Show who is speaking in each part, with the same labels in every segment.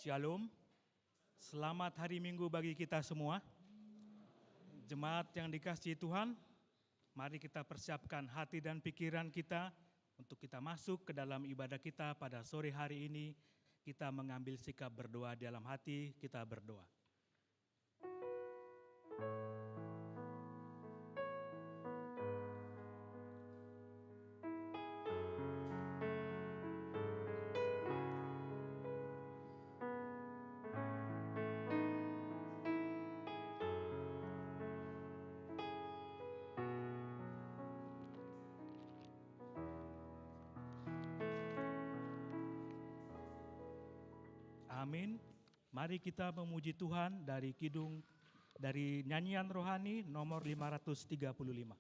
Speaker 1: Shalom, selamat hari Minggu bagi kita semua. Jemaat yang dikasihi Tuhan, mari kita persiapkan hati dan pikiran kita untuk kita masuk ke dalam ibadah kita pada sore hari ini. Kita mengambil sikap berdoa di dalam hati, kita berdoa. Amin. Mari kita memuji Tuhan dari nyanyian rohani nomor 535.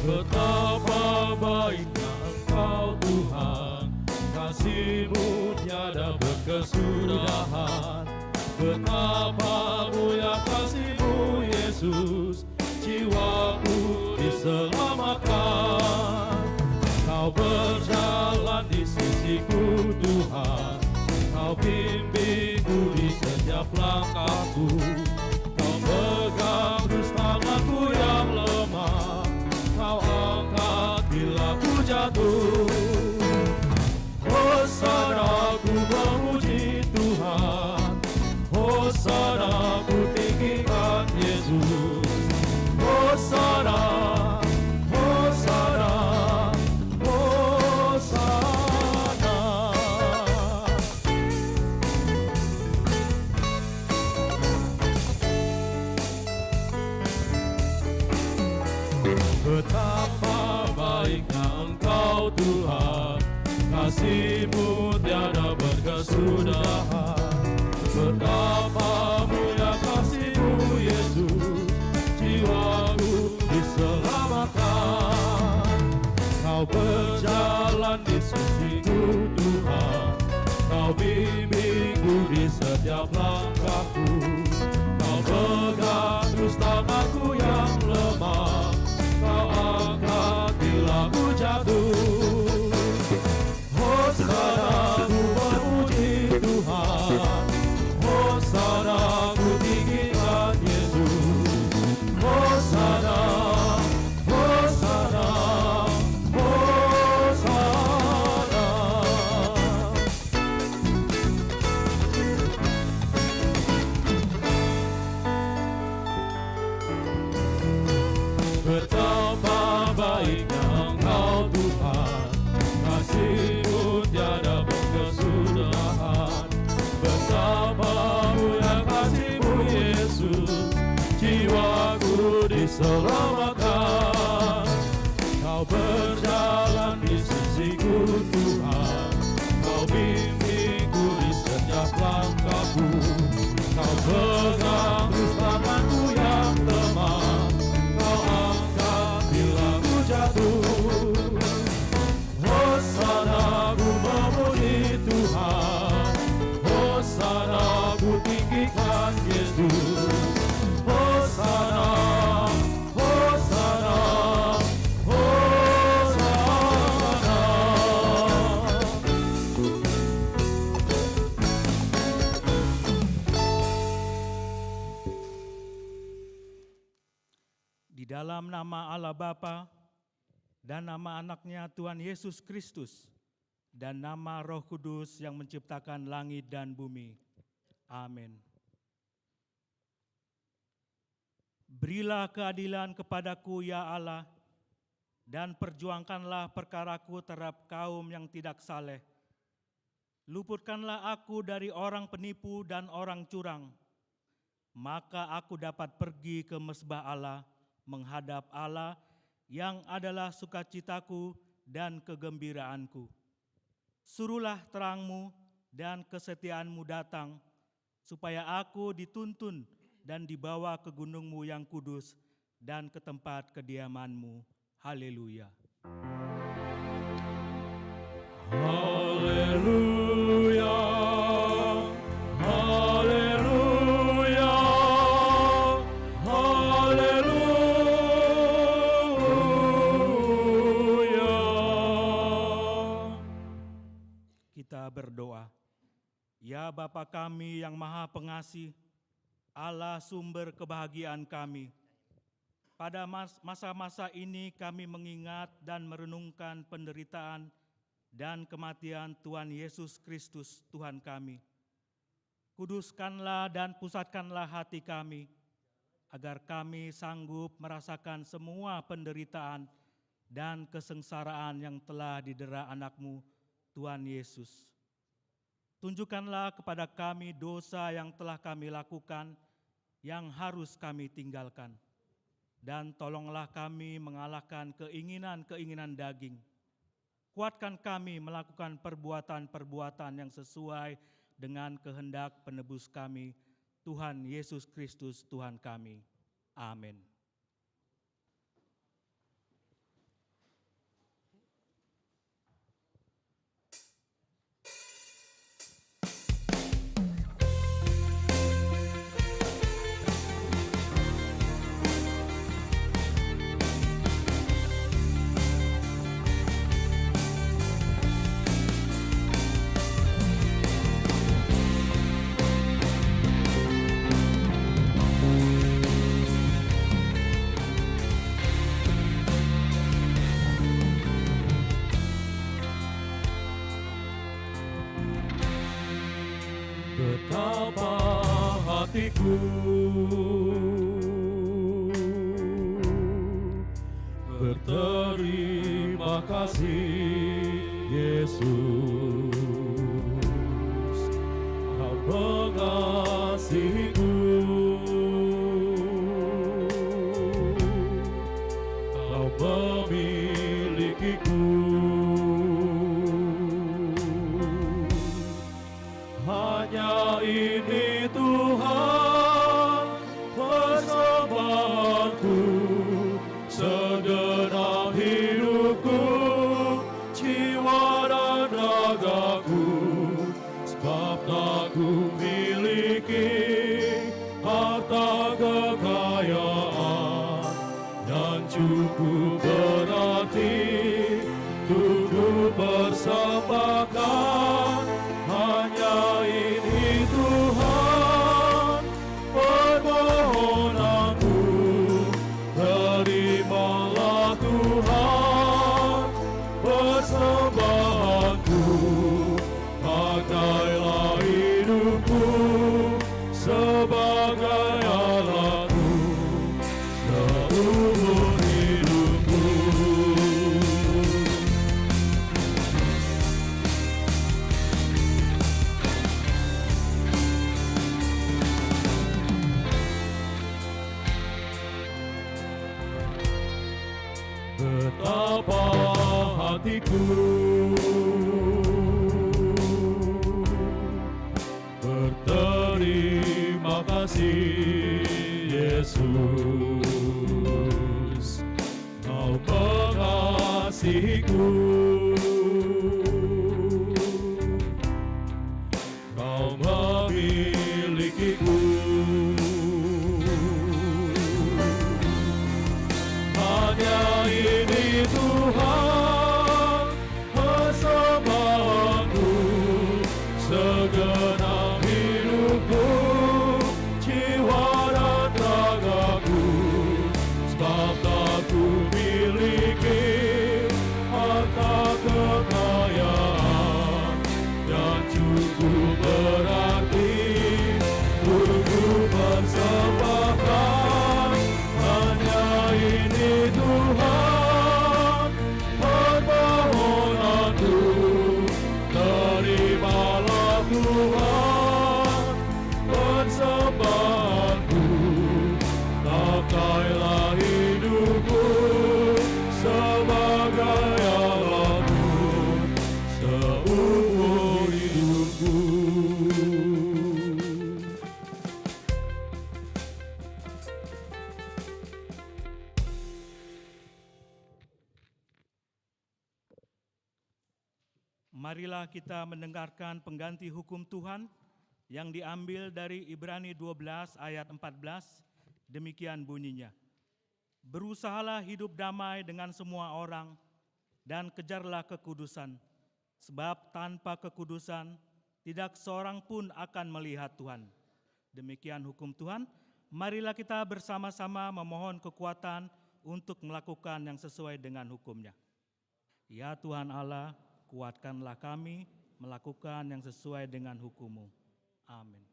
Speaker 2: Betapa baiknya Engkau Tuhan, kasih-Mu tiada berkesudahan. Betapa mulia kasih-Mu Yesus, jiwaku diselamatkan. Kau berjalan di sisiku Tuhan, Kau bimbingku di setiap langkahku. Kau pegang terus tanganku yang lemah, Kau angkat bila ku jatuh. Hosana ku memuji Tuhan, Hosana ku tinggikan Yesus. Hosana, Hosana, Hosana. Betapa baiknya Engkau Tuhan, kasih-Mu tiada berkesudahan. Betapa mulia kasih-Mu Yesus, jiwaku diselamatkan. Kau berjalan di sisiku Tuhan, Kau bimbingku di setiap langkahku. Kau pegang terus tanganku yang lemah, Kau angkat bila ku jatuh. Hosana ku memuji Tuhan, Hosana ku tinggikan Yesus. Hosana, Hosana, Hosana. Betapa baiknya Engkau Tuhan, kasih-Mu tiada berkesudahan. Betapa mulia kasih-Mu Yesus, jiwaku diselamatkan. Kau berjalan di sisiku Tuhan, Kau bimbingku di setiap langkahku. Kau pegang terus tanganku yang lemah,
Speaker 1: dalam nama Allah Bapa dan nama anaknya Tuhan Yesus Kristus dan nama Roh Kudus yang menciptakan langit dan bumi. Amin. Berilah keadilan kepadaku ya Allah, dan perjuangkanlah perkaraku terhadap kaum yang tidak saleh. Luputkanlah aku dari orang penipu dan orang curang, maka aku dapat pergi ke mesbah Allah, menghadap Allah yang adalah sukacitaku dan kegembiraanku. Suruhlah terangmu dan kesetiaanmu datang, supaya aku dituntun dan dibawa ke gunungmu yang kudus dan ke tempat kediamanmu. Haleluya.
Speaker 2: Haleluya, haleluya, haleluya.
Speaker 1: Kita berdoa. Ya Bapa kami yang Maha Pengasih, Allah sumber kebahagiaan kami. Pada masa-masa ini kami mengingat dan merenungkan penderitaan dan kematian Tuhan Yesus Kristus Tuhan kami. Kuduskanlah dan pusatkanlah hati kami, agar kami sanggup merasakan semua penderitaan dan kesengsaraan yang telah didera anak-Mu, Tuhan Yesus. Tunjukkanlah kepada kami dosa yang telah kami lakukan, yang harus kami tinggalkan. Dan tolonglah kami mengalahkan keinginan-keinginan daging. Kuatkan kami melakukan perbuatan-perbuatan yang sesuai dengan kehendak penebus kami, Tuhan Yesus Kristus Tuhan kami. Amin.
Speaker 2: Betapa hatiku berterima kasih, Yesus, Kau mengasihiku, Kau memilikiku. Hanya ini Tuhan persembahanku, segenap hidupku, jiwa dan ragaku, sebab tak ku miliki harta kekayaan yang cukup berarti untuk ku persembahkan. Hanya ini Tuhan permohonanku, terimalah Tuhan persembahanku, pakailah hidupku sebagai alatmu seumur hidupku. Betapa hatiku berterima kasih, Yesus, Kau mengasihiku, Kau memilikiku. Hanya ini Tuhan persembahanku, segenap hidupku, jiwa dan ragaku, sebab
Speaker 1: marilah kita mendengarkan pengganti hukum Tuhan yang diambil dari Ibrani 12 ayat 14, demikian bunyinya. Berusahalah hidup damai dengan semua orang dan kejarlah kekudusan, sebab tanpa kekudusan tidak seorang pun akan melihat Tuhan. Demikian hukum Tuhan. Marilah kita bersama-sama memohon kekuatan untuk melakukan yang sesuai dengan hukum-Nya. Ya Tuhan Allah, kuatkanlah kami melakukan yang sesuai dengan hukum-Mu. Amin.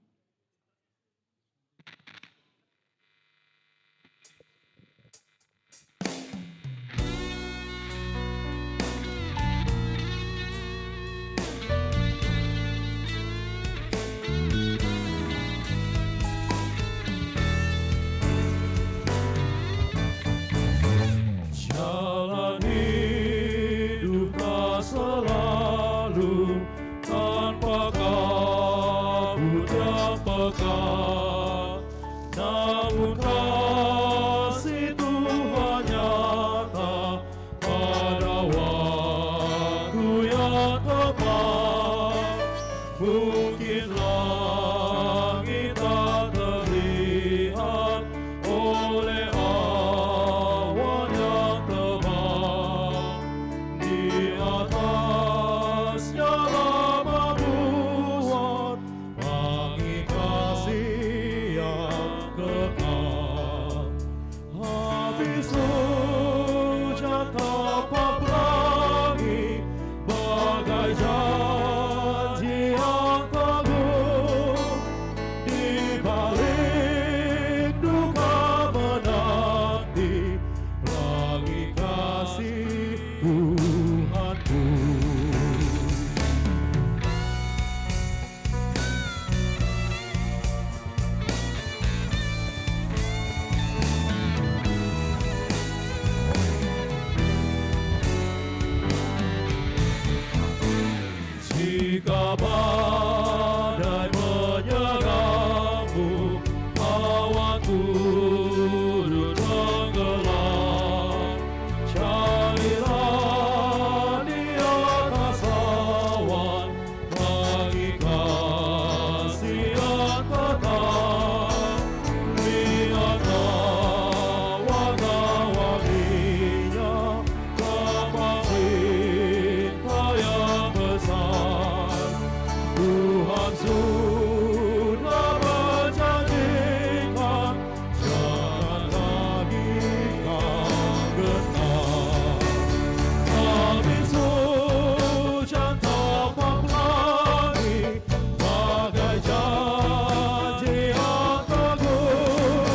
Speaker 2: Jalan hiduplah selalu tanpa kabut yang pekat, namun kasih Tuhan nyata pada waktu yang tepat. Mungkin langit tak terlihat oleh awan yang tebal, di atasnya lama buat wangi kasih yang kekal. Habis hujan tapak langit bagai janji yang teguh, di balik duka menanti pelangi kasih Tuhanku. Jika badai menyerangmu, awan turun tenggelam, carilah di atas awan wangi kasih yang tetap. Lihatlah warna-warninya, lambang cinta yang besar. Tuhan sudah berjanjikan, jangan lagi kau gentar. Habis hujan tapak langit bagai janji yang teguh,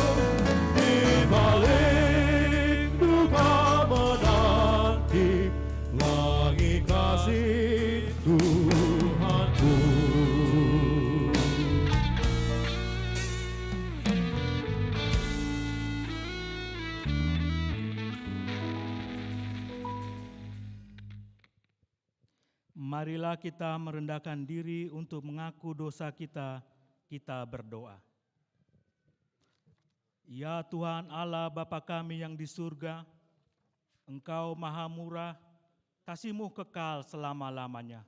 Speaker 2: di balik duka menanti pelangi kasih Tuhanku.
Speaker 1: Marilah kita merendahkan diri untuk mengaku dosa kita, kita berdoa. Ya Tuhan Allah Bapa kami yang di surga, Engkau maha murah, kasih-Mu kekal selama-lamanya.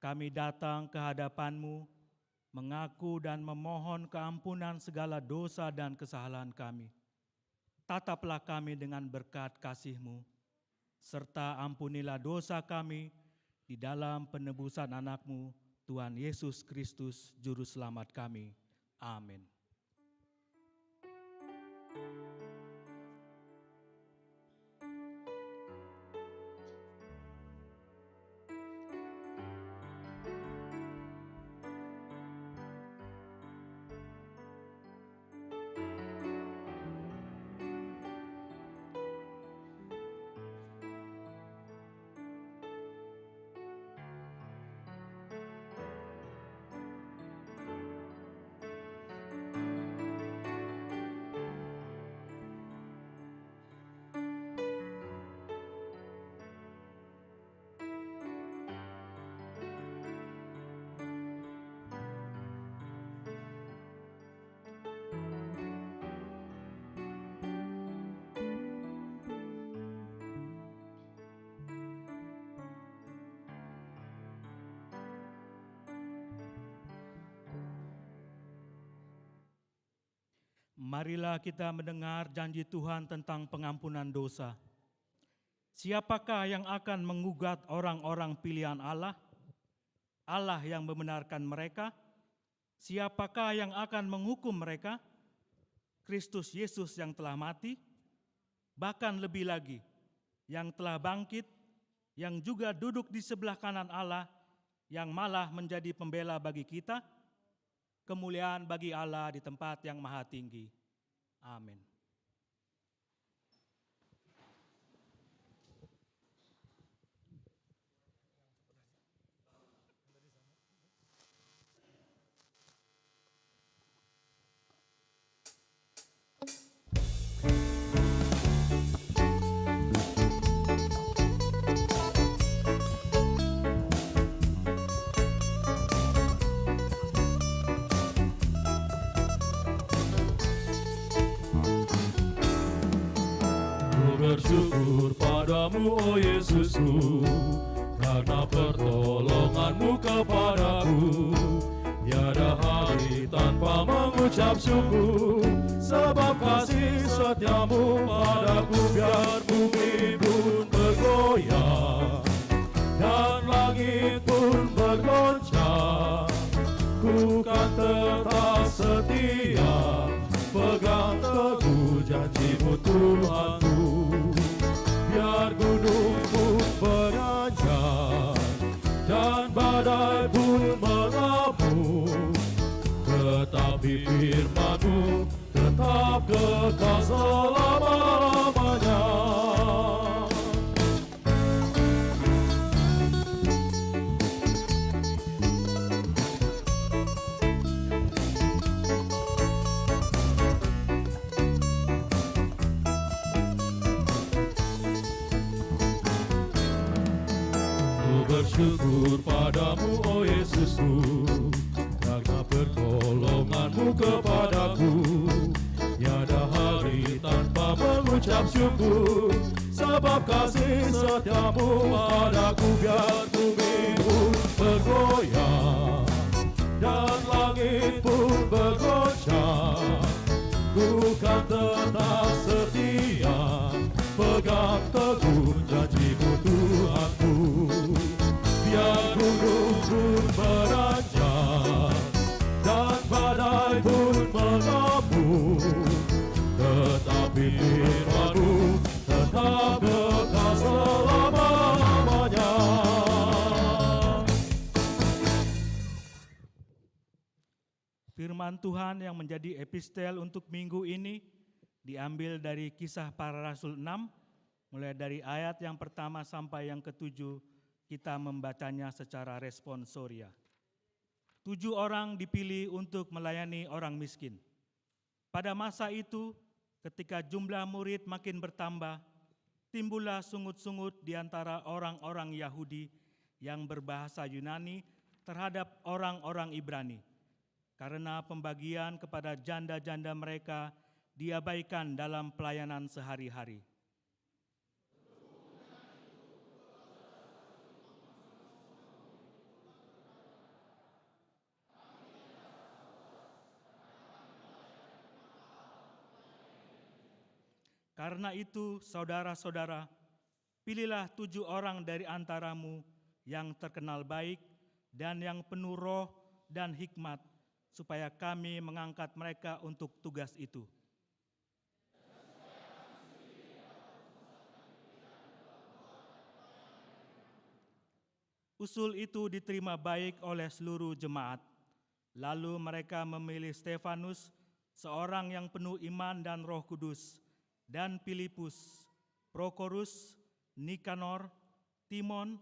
Speaker 1: Kami datang ke hadapan-Mu, mengaku dan memohon keampunan segala dosa dan kesalahan kami. Tataplah kami dengan berkat kasih-Mu, serta ampunilah dosa kami di dalam penebusan anak-Mu, Tuhan Yesus Kristus, Juru Selamat kami. Amin. Marilah kita mendengar janji Tuhan tentang pengampunan dosa. Siapakah yang akan mengugat orang-orang pilihan Allah? Allah yang membenarkan mereka. Siapakah yang akan menghukum mereka? Kristus Yesus yang telah mati, bahkan lebih lagi, yang telah bangkit, yang juga duduk di sebelah kanan Allah, yang malah menjadi pembela bagi kita. Kemuliaan bagi Allah di tempat yang maha tinggi. Amin.
Speaker 2: Bersyukur padamu, oh Yesusku, karena pertolonganmu kepadaku. Tiada hari tanpa mengucap syukur, sebab kasih setiamu padaku. Biar bumi pun bergoyang dan langit pun bergoncang, ku kan tetap setia, pegang teguh janjimu Tuhanku. Biar gunung pun beranjak dan badai pun mengamuk, tetapi firman-Mu tetap kekal selama-lamanya. Bersyukur padamu, oh Yesusku, karena pertolonganmu kepadaku. Tiada hari tanpa mengucap syukur, sebab kasih setiamu padaku. Biar bumi pun bergoyang dan langit pun bergoncang, ku kan tetap setia, pegang teguh janjimu Tuhanku. Biar gunung pun beranjak dan badai pun mengamuk, tetapi firman-Mu tetap kekal selama-lamanya.
Speaker 1: Firman Tuhan yang menjadi epistel untuk minggu ini diambil dari Kisah Para Rasul 6, mulai dari ayat yang pertama sampai yang ke-7. Kita membacanya secara responsoria. 7 orang dipilih untuk melayani orang miskin. Pada masa itu, ketika jumlah murid makin bertambah, timbullah sungut-sungut di antara orang-orang Yahudi yang berbahasa Yunani terhadap orang-orang Ibrani, karena pembagian kepada janda-janda mereka diabaikan dalam pelayanan sehari-hari. Karena itu, saudara-saudara, pilihlah 7 orang dari antaramu yang terkenal baik dan yang penuh roh dan hikmat, supaya kami mengangkat mereka untuk tugas itu. Usul itu diterima baik oleh seluruh jemaat. Lalu mereka memilih Stefanus, seorang yang penuh iman dan Roh Kudus, dan Filipus, Prokorus, Nikanor, Timon,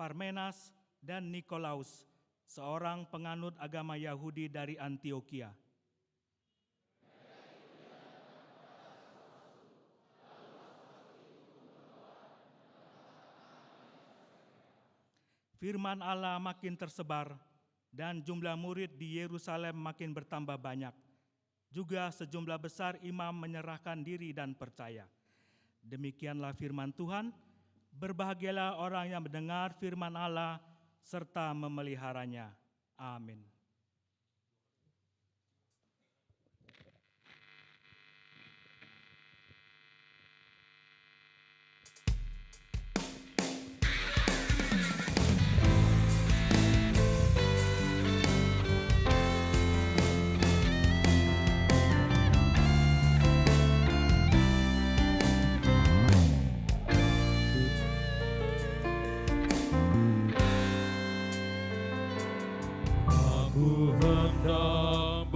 Speaker 1: Parmenas, dan Nikolaus, seorang penganut agama Yahudi dari Antioquia. Firman Allah makin tersebar, dan jumlah murid di Yerusalem makin bertambah banyak. Juga sejumlah besar imam menyerahkan diri dan percaya. Demikianlah firman Tuhan. Berbahagialah orang yang mendengar firman Allah serta memeliharanya. Amin.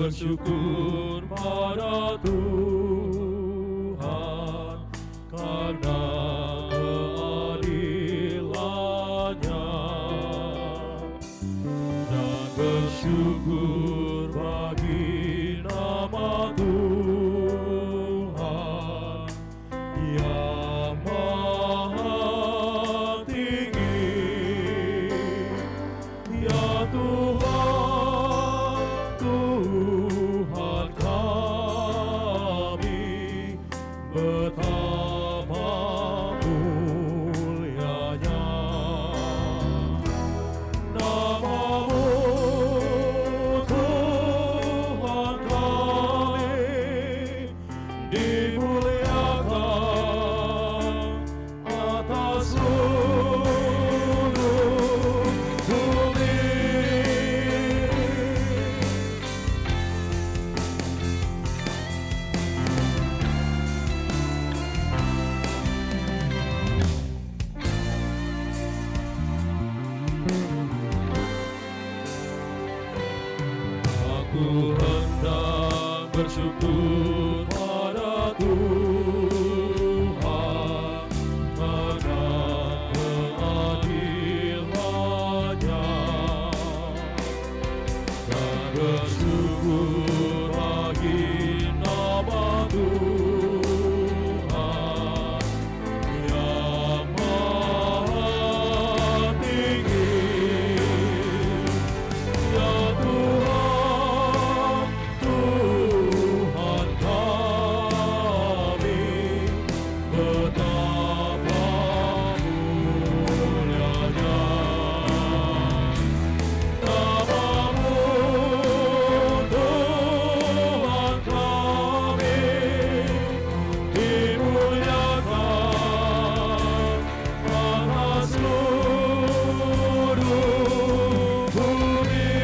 Speaker 2: bersyukur pada Tuhan karena keadilannya, dan bersyukur bagi nama Tuhan yang maha tinggi. Ya Tuhan, Tuhan kami, betapa mulianya nama-Mu, Tuhan kami, dimuliakan atas seluruh bumi. Aku hendak bersyukur pada Tuhan karena keadilannya, dan bersyukur bagi nama Tuhan yang maha tinggi. Ya Tuhan, Tuhan kami, betapa mulianya nama-Mu, Tuhan kami, dimuliakan atas seluruh bumi.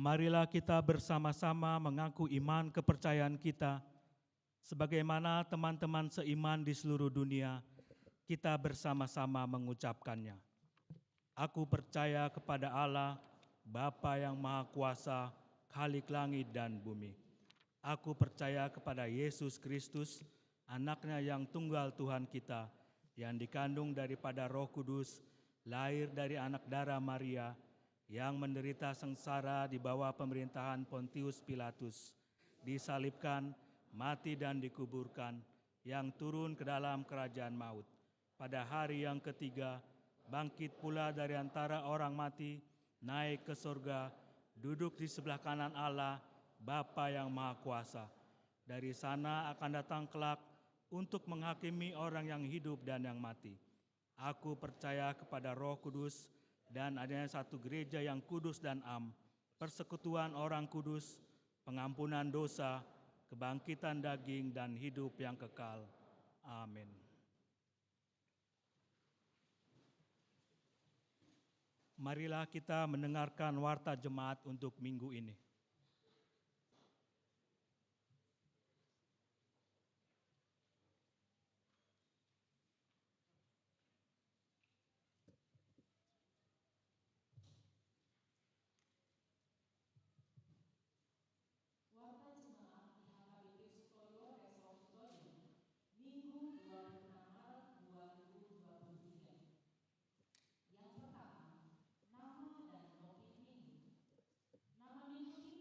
Speaker 1: Marilah kita bersama-sama mengaku iman kepercayaan kita, sebagaimana teman-teman seiman di seluruh dunia, kita bersama-sama mengucapkannya. Aku percaya kepada Allah, Bapa yang Maha Kuasa, Khalik langit dan bumi. Aku percaya kepada Yesus Kristus, anaknya yang tunggal Tuhan kita, yang dikandung daripada Roh Kudus, lahir dari anak darah Maria, yang menderita sengsara di bawah pemerintahan Pontius Pilatus, disalibkan, mati dan dikuburkan, yang turun ke dalam kerajaan maut. Pada hari yang ketiga, bangkit pula dari antara orang mati, naik ke surga, duduk di sebelah kanan Allah, Bapa yang Maha Kuasa. Dari sana akan datang kelak untuk menghakimi orang yang hidup dan yang mati. Aku percaya kepada Roh Kudus, dan adanya satu gereja yang kudus dan am, persekutuan orang kudus, pengampunan dosa, kebangkitan daging, dan hidup yang kekal. Amin. Marilah kita mendengarkan warta jemaat untuk minggu ini.
Speaker 3: Yang pertama, nama dan topik minggu. Nama minggu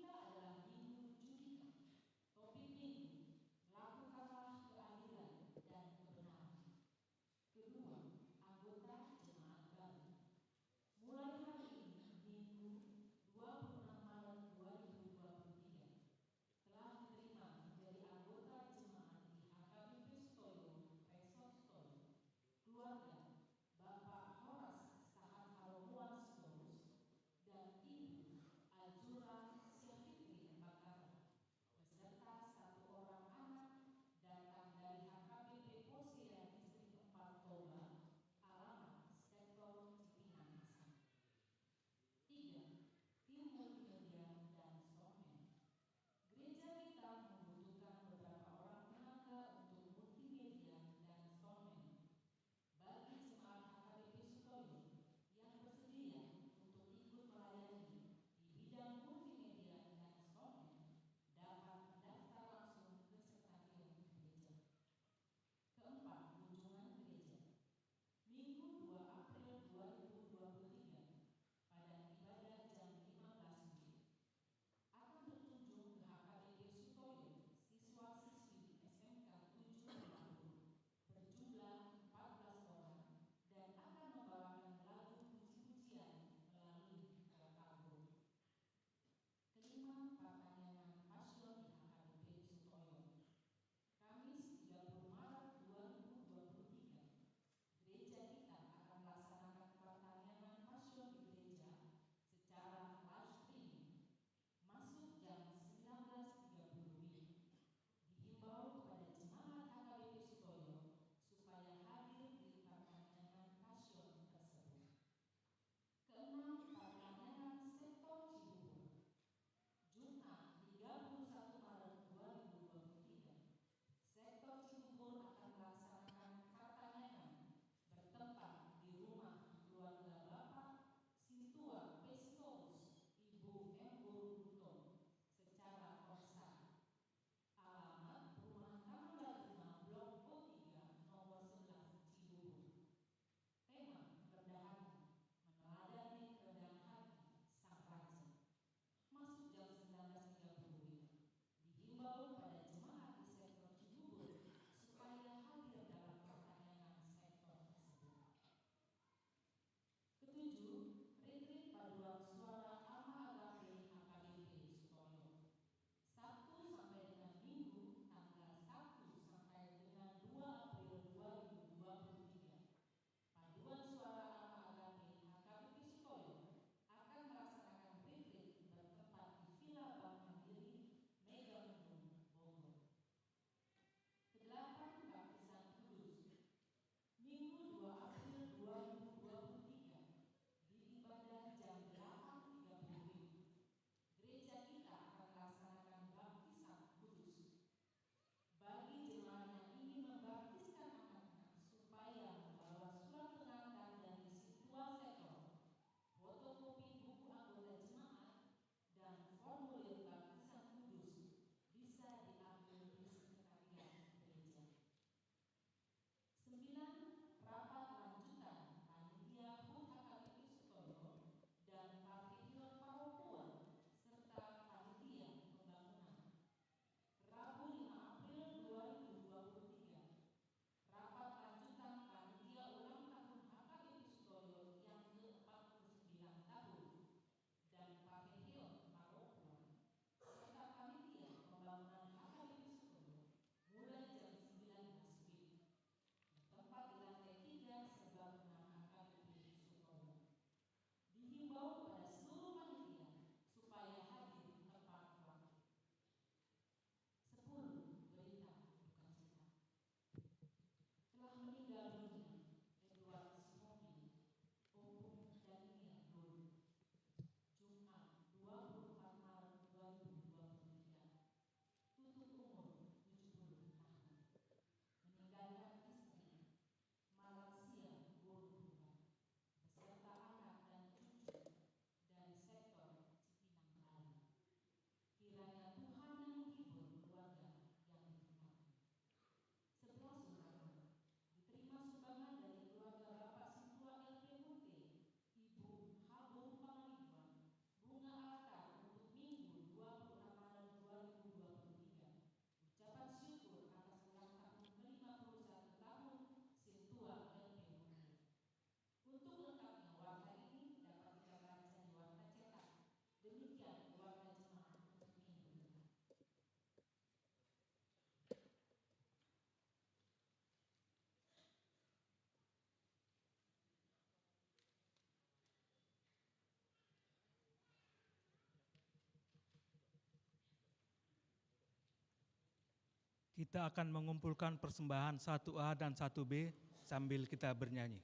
Speaker 1: Kita akan mengumpulkan persembahan 1A dan 1B sambil kita bernyanyi.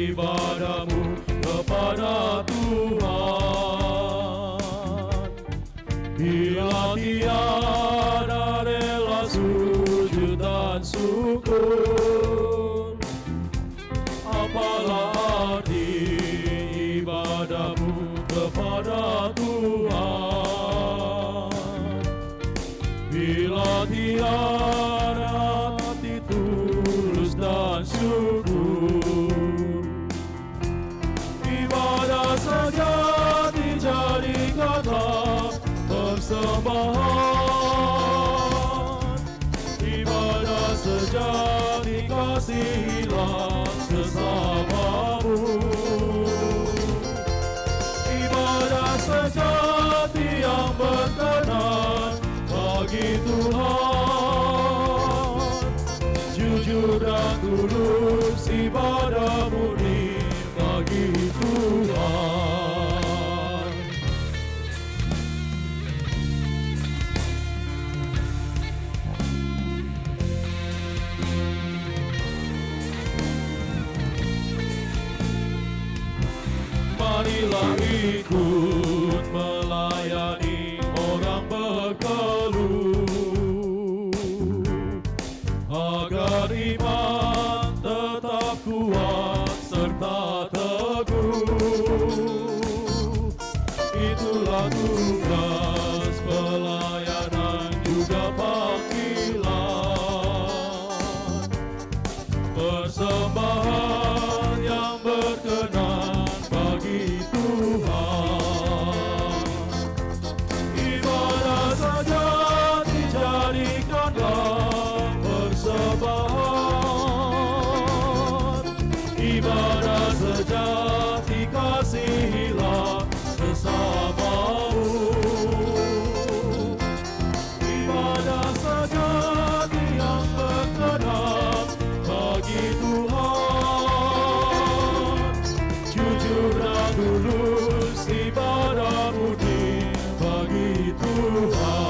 Speaker 2: Ibadahmu kepada Tuhan, bila tiada rela sujud dan syukur, apalah arti ibadahmu kepada Tuhan, bila tiada hati tulus dan syukur. Ibadah sejati jadikanlah persembahan, ibadah sejati kasihilah sesamamu, ibadah sejati yang berkenan bagi Tuhan, jujur dan tulus ibadah murni bagi Tuhan. Marilah ikut melayani orang berkeluh, agar iman tetap kuat serta teguh. Itulah tugas pelayanan juga panggilan, persembahan yang berkenan bagi Tuhan. Ibadah saja dijadikanlah persembahan, ibadah sejati kasihilah sesamamu, ibadah sejati yang berkenan bagi Tuhan, jujur dan tulus ibadah murni bagi Tuhan.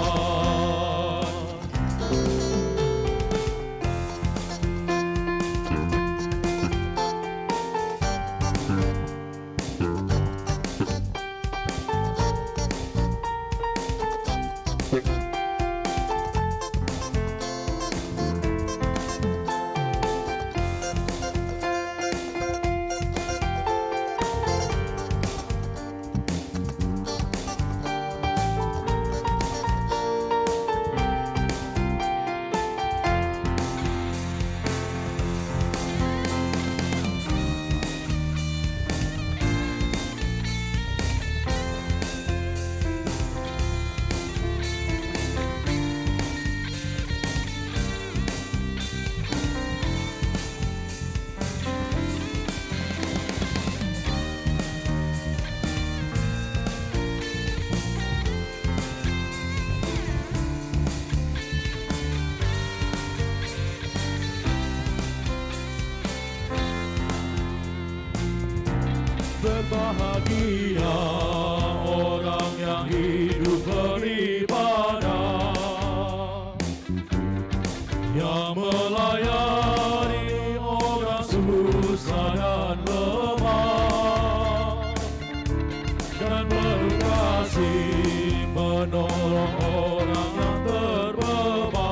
Speaker 2: Berbahagia orang yang hidup beribadah, yang melayani orang susah dan lemah, dan berkasih menolong orang yang terbeban.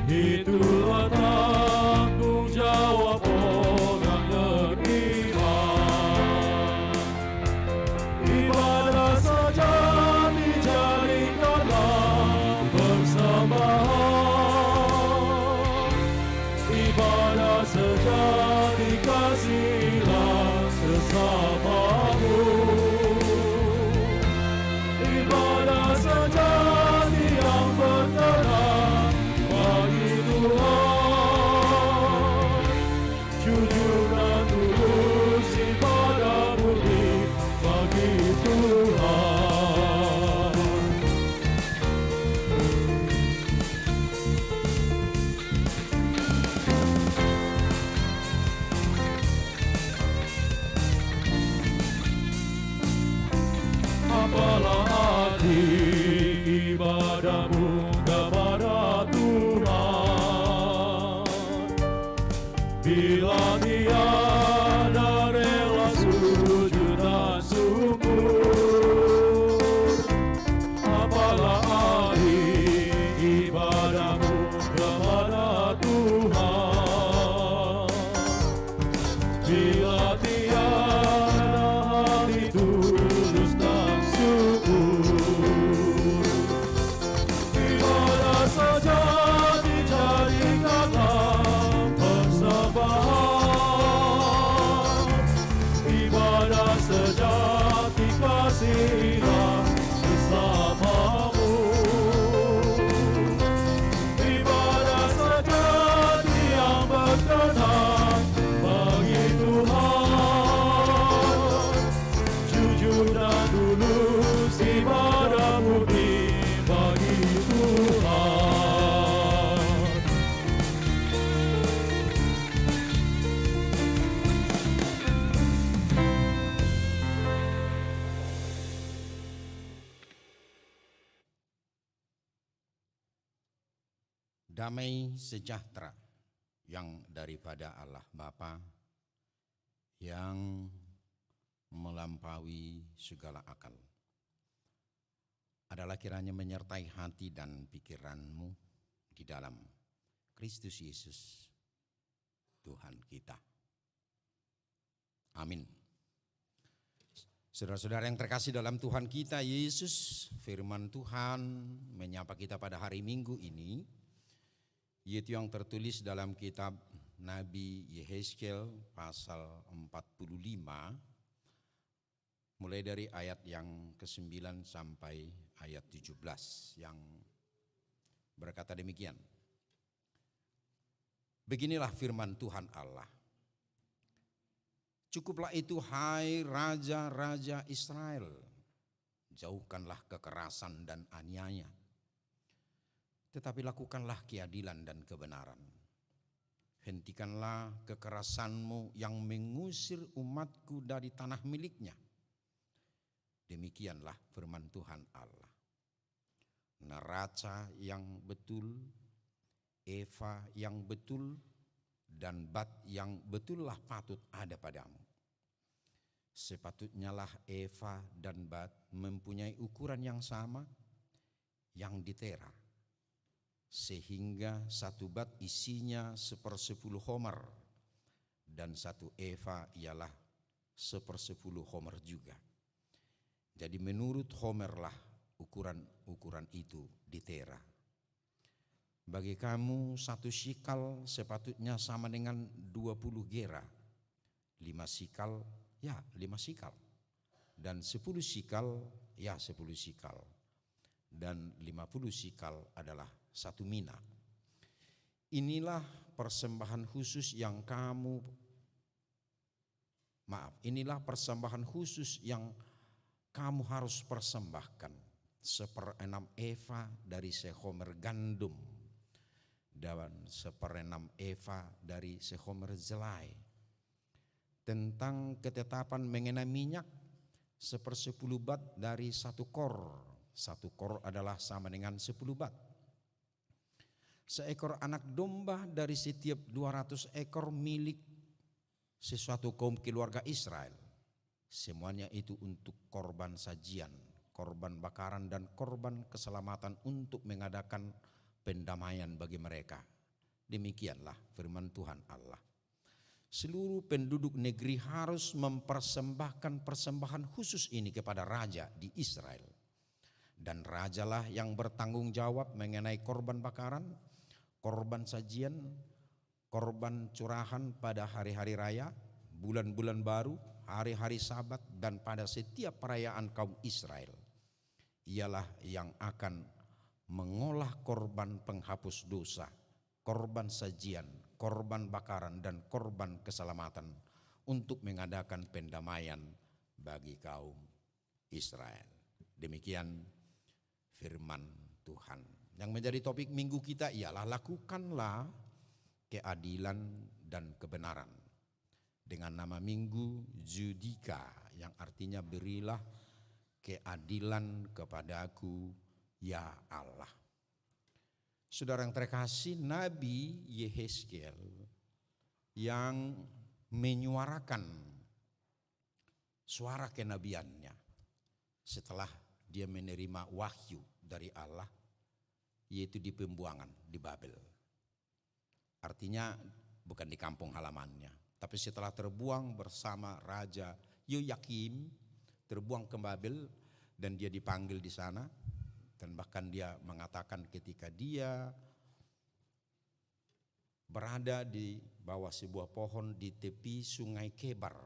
Speaker 2: Itulah tanggung jawab orang beriman. Ibadah saja dijadikanlah persembahan, ibadah saja dikasihilah sesama. jujur dan tulus ibadah murni bagi Tuhan. Apalah arti ibadahmu kepada Tuhan bila tiada rela sujud dan syukur? Apalah arti ibadahmu kepada Tuhan bila tiada hati tulus dan syukur? Ibadah saja dijadikanlah persembahan, ibadah sejati kasihilah bersamamu. Ibadah sejati yang berkenan bagi Tuhan, jujur dan tulus ibadah murni bagi Tuhan.
Speaker 3: Damai sejahtera yang daripada Allah Bapa yang melampaui segala akal adalah kiranya menyertai hati dan pikiranmu di dalam Kristus Yesus Tuhan kita. Amin. Saudara-saudara yang terkasih dalam Tuhan kita Yesus, firman Tuhan menyapa kita pada hari Minggu ini, yaitu yang tertulis dalam kitab Nabi Yehezkiel pasal 45, mulai dari ayat yang ke-9 sampai ayat 17 yang berkata demikian. Beginilah firman Tuhan Allah. Cukuplah itu hai raja-raja Israel, jauhkanlah kekerasan dan aniaya, tetapi lakukanlah keadilan dan kebenaran. Hentikanlah kekerasanmu yang mengusir umatku dari tanah miliknya. Demikianlah firman Tuhan Allah. Neraca yang betul, eva yang betul, dan bat yang betullah patut ada padamu. Sepatutnya lah eva dan bat mempunyai ukuran yang sama, yang ditera, sehingga satu bat isinya 1/10 homer, dan satu eva ialah 1/10 homer juga. Jadi menurut homer lah ukuran itu ditera. Bagi kamu 1 sikal sepatutnya sama dengan 20 gera, 5 sikal ya 5 sikal, dan 10 sikal ya 10 sikal, dan 50 sikal adalah 1 mina. Inilah persembahan khusus yang kamu harus persembahkan, 1/6 eva dari sehomer gandum, dan 1/6 eva dari sehomer jelai. Tentang ketetapan mengenai minyak, 1/10 bat dari 1 kor. 1 kor adalah sama dengan 10 bat. Seekor anak domba dari setiap 200 ekor milik sesuatu kaum keluarga Israel. Semuanya itu untuk korban sajian, korban bakaran, dan korban keselamatan untuk mengadakan pendamaian bagi mereka. Demikianlah firman Tuhan Allah. Seluruh penduduk negeri harus mempersembahkan persembahan khusus ini kepada raja di Israel. Dan rajalah yang bertanggung jawab mengenai korban bakaran, korban sajian, korban curahan pada hari-hari raya, bulan-bulan baru, hari-hari Sabat, dan pada setiap perayaan kaum Israel. Ialah yang akan mengolah korban penghapus dosa, korban sajian, korban bakaran dan korban keselamatan untuk mengadakan pendamaian bagi kaum Israel. Demikian firman Tuhan. Yang menjadi topik minggu kita ialah lakukanlah keadilan dan kebenaran. Dengan nama minggu Judika, yang artinya berilah keadilan kepadaku ya Allah. Saudara yang terkasih, Nabi Yehezkiel yang menyuarakan suara kenabiannya setelah dia menerima wahyu dari Allah, yaitu di pembuangan di Babel. Artinya bukan di kampung halamannya, tapi setelah terbuang bersama Raja Yoyakim, terbuang ke Babel dan dia dipanggil di sana. Dan bahkan dia mengatakan ketika dia berada di bawah sebuah pohon di tepi sungai Kebar.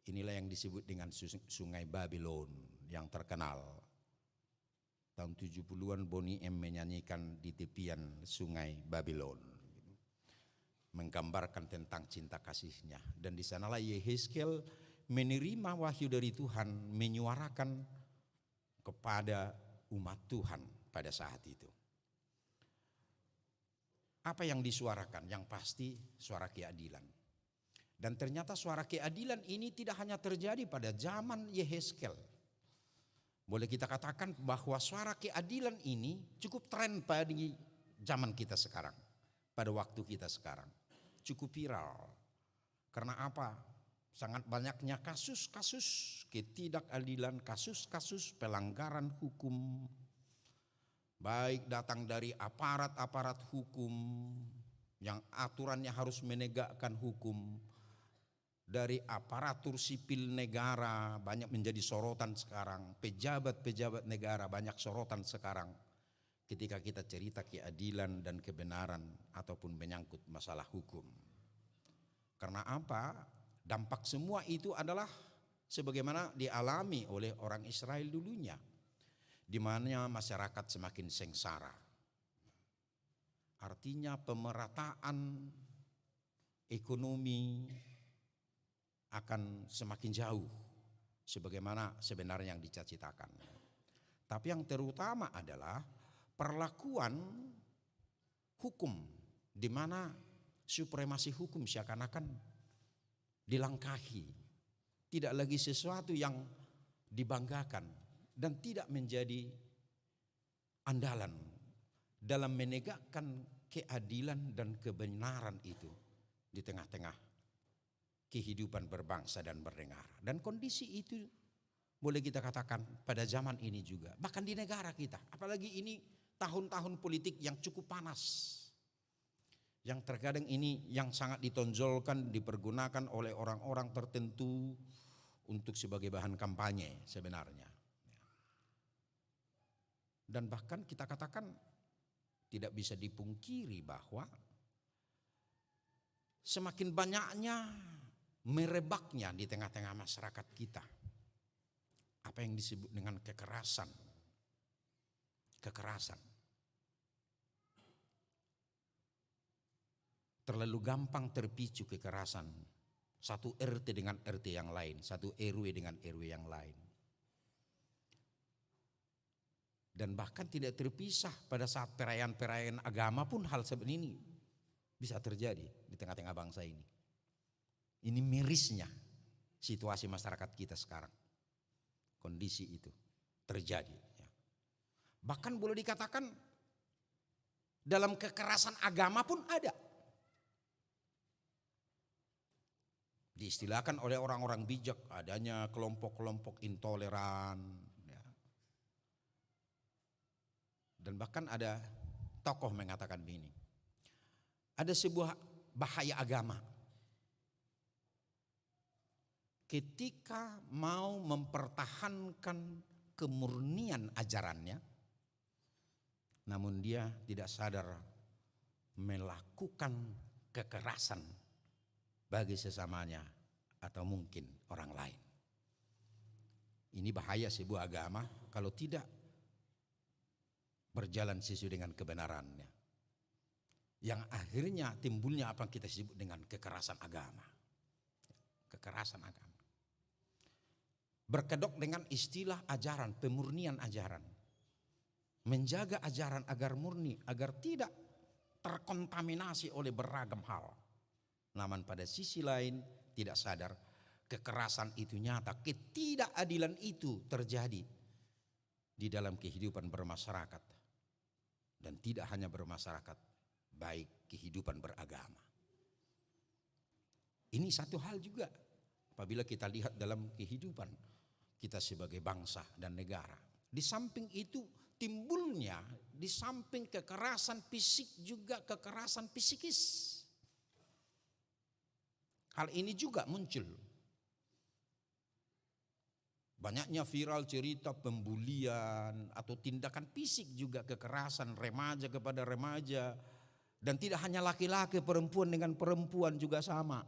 Speaker 3: Inilah yang disebut dengan sungai Babylon yang terkenal. Tahun 70-an Bonnie M menyanyikan di tepian sungai Babylon. Menggambarkan tentang cinta kasihnya. Dan di sanalah Yehezkiel menerima wahyu dari Tuhan, menyuarakan kepada umat Tuhan pada saat itu. Apa yang disuarakan? Yang pasti suara keadilan. Dan ternyata suara keadilan ini tidak hanya terjadi pada zaman Yehezkiel. Boleh kita katakan bahwa suara keadilan ini cukup tren pada zaman kita sekarang. Pada waktu kita sekarang. Cukup viral. Karena apa? Sangat banyaknya kasus-kasus ketidakadilan, kasus-kasus pelanggaran hukum, baik datang dari aparat-aparat hukum yang aturannya harus menegakkan hukum, dari aparatur sipil negara banyak menjadi sorotan sekarang, pejabat-pejabat negara banyak sorotan sekarang ketika kita cerita keadilan dan kebenaran ataupun menyangkut masalah hukum. Karena apa? Dampak semua itu adalah sebagaimana dialami oleh orang Israel dulunya, di mana masyarakat semakin sengsara. Artinya pemerataan ekonomi akan semakin jauh sebagaimana sebenarnya yang dicita-citakan. Tapi yang terutama adalah perlakuan hukum, di mana supremasi hukum seakan-akan dilangkahi, tidak lagi sesuatu yang dibanggakan dan tidak menjadi andalan dalam menegakkan keadilan dan kebenaran itu di tengah-tengah kehidupan berbangsa dan bernegara. Dan kondisi itu boleh kita katakan pada zaman ini juga, bahkan di negara kita, apalagi ini tahun-tahun politik yang cukup panas, yang terkadang ini yang sangat ditonjolkan, dipergunakan oleh orang-orang tertentu untuk sebagai bahan kampanye sebenarnya. Dan bahkan kita katakan tidak bisa dipungkiri bahwa semakin banyaknya merebaknya di tengah-tengah masyarakat kita apa yang disebut dengan kekerasan. Terlalu gampang terpicu kekerasan. Satu RT dengan RT yang lain, satu RW dengan RW yang lain. Dan bahkan tidak terpisah pada saat perayaan-perayaan agama pun hal seperti ini bisa terjadi di tengah-tengah bangsa ini. Ini mirisnya situasi masyarakat kita sekarang. Kondisi itu terjadi. Bahkan boleh dikatakan dalam kekerasan agama pun ada. Diistilahkan oleh orang-orang bijak adanya kelompok-kelompok intoleran. Dan bahkan ada tokoh mengatakan begini. Ada sebuah bahaya agama. Ketika mau mempertahankan kemurnian ajarannya, namun dia tidak sadar melakukan kekerasan bagi sesamanya atau mungkin orang lain. Ini bahaya sebuah agama kalau tidak berjalan sesuai dengan kebenarannya. Yang akhirnya timbulnya apa yang kita sebut dengan kekerasan agama. Kekerasan agama. Berkedok dengan istilah ajaran, pemurnian ajaran. Menjaga ajaran agar murni, agar tidak terkontaminasi oleh beragam hal. Namun pada sisi lain tidak sadar kekerasan itu nyata, ketidakadilan itu terjadi di dalam kehidupan bermasyarakat. Dan tidak hanya bermasyarakat, baik kehidupan beragama. Ini satu hal juga apabila kita lihat dalam kehidupan kita sebagai bangsa dan negara. Di samping itu timbulnya, di samping kekerasan fisik juga kekerasan psikis. Hal ini juga muncul. Banyaknya viral cerita pembulian atau tindakan fisik juga kekerasan remaja kepada remaja. Dan tidak hanya laki-laki, perempuan dengan perempuan juga sama.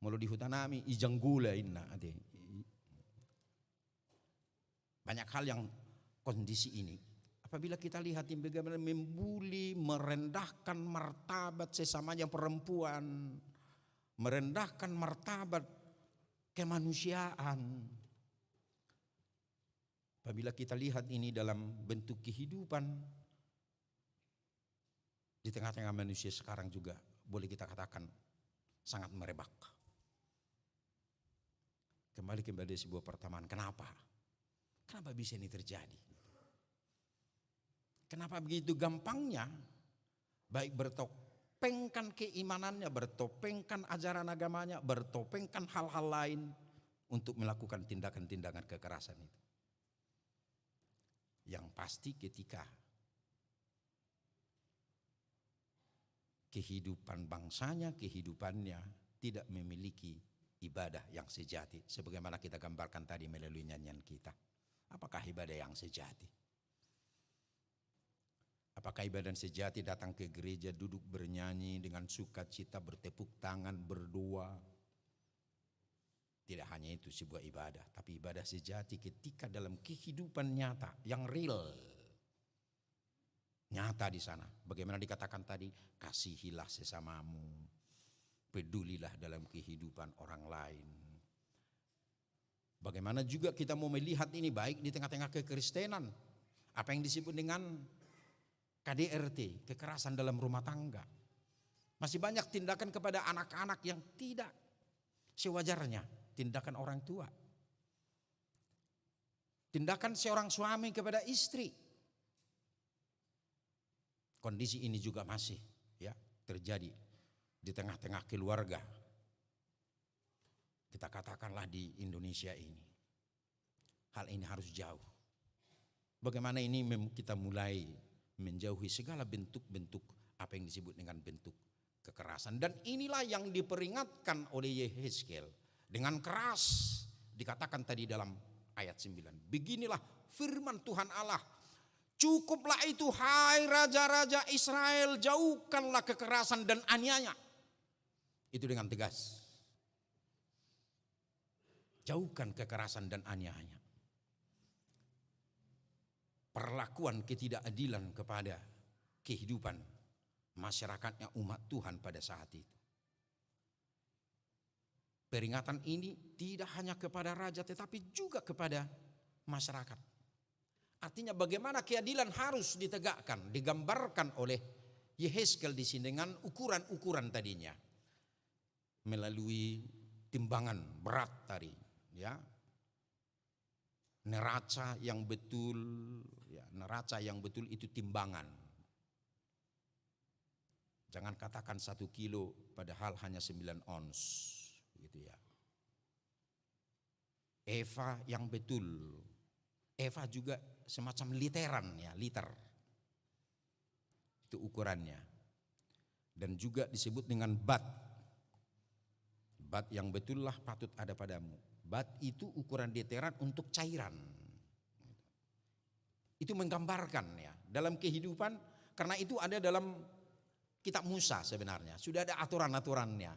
Speaker 3: Mulu di hutanami ijang gula inna ade. Banyak hal yang kondisi ini. Apabila kita lihat bagaimana membuli, merendahkan martabat sesamanya perempuan, merendahkan martabat kemanusiaan. Apabila kita lihat ini dalam bentuk kehidupan di tengah-tengah manusia sekarang juga boleh kita katakan sangat merebak. Kembali sebuah pertemanan. Kenapa? Kenapa bisa ini terjadi? Kenapa begitu gampangnya baik bertopengkan keimanannya, bertopengkan ajaran agamanya, bertopengkan hal-hal lain untuk melakukan tindakan-tindakan kekerasan itu. Yang pasti ketika kehidupan bangsanya, kehidupannya tidak memiliki ibadah yang sejati. Sebagaimana kita gambarkan tadi melalui nyanyian kita. Apakah ibadah yang sejati? Apakah ibadah sejati datang ke gereja, duduk bernyanyi dengan sukacita, bertepuk tangan, berdoa? Tidak hanya itu sebuah ibadah. Tapi ibadah sejati ketika dalam kehidupan nyata, yang real. Nyata di sana. Bagaimana dikatakan tadi, kasihilah sesamamu. Pedulilah dalam kehidupan orang lain. Bagaimana juga kita mau melihat ini baik di tengah-tengah kekristenan. Apa yang disebut dengan KDRT, kekerasan dalam rumah tangga. Masih banyak tindakan kepada anak-anak yang tidak sewajarnya. Tindakan orang tua. Tindakan seorang suami kepada istri. Kondisi ini juga masih ya terjadi di tengah-tengah keluarga. Kita katakanlah di Indonesia ini. Hal ini harus jauh. Bagaimana ini kita mulai menjauhi segala bentuk-bentuk apa yang disebut dengan bentuk kekerasan. Dan inilah yang diperingatkan oleh Yehezkiel. Dengan keras dikatakan tadi dalam ayat 9. Beginilah firman Tuhan Allah. Cukuplah itu hai raja-raja Israel, jauhkanlah kekerasan dan aniaya. Itu dengan tegas. Jauhkan kekerasan dan aniaya. Perlakuan ketidakadilan kepada kehidupan masyarakatnya umat Tuhan pada saat itu. Peringatan ini tidak hanya kepada raja tetapi juga kepada masyarakat. Artinya bagaimana keadilan harus ditegakkan, digambarkan oleh Yehezkiel di sini dengan ukuran-ukuran tadinya. Melalui timbangan berat tadi, ya. Neraca yang betul, ya, neraca yang betul itu timbangan. Jangan katakan 1 kilo padahal hanya 9 ons, gitu ya. Eva yang betul. Eva juga semacam literan ya, liter. Itu ukurannya. Dan juga disebut dengan bat. Bat yang betul lah patut ada padamu. Bat itu ukuran literan untuk cairan. Itu menggambarkan ya dalam kehidupan, karena itu ada dalam kitab Musa sebenarnya. Sudah ada aturan-aturannya.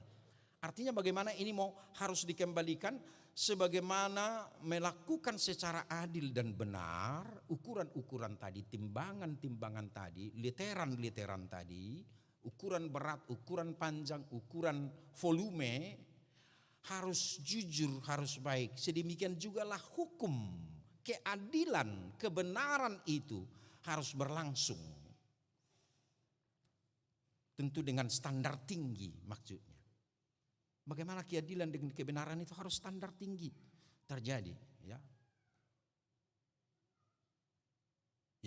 Speaker 3: Artinya bagaimana ini harus dikembalikan sebagaimana melakukan secara adil dan benar ukuran-ukuran tadi, timbangan-timbangan tadi, literan-literan tadi, ukuran berat, ukuran panjang, ukuran volume harus jujur, harus baik. Sedemikian jugalah hukum, keadilan, kebenaran itu harus berlangsung. Tentu dengan standar tinggi maksudnya. Bagaimana keadilan dengan kebenaran itu harus standar tinggi terjadi, ya.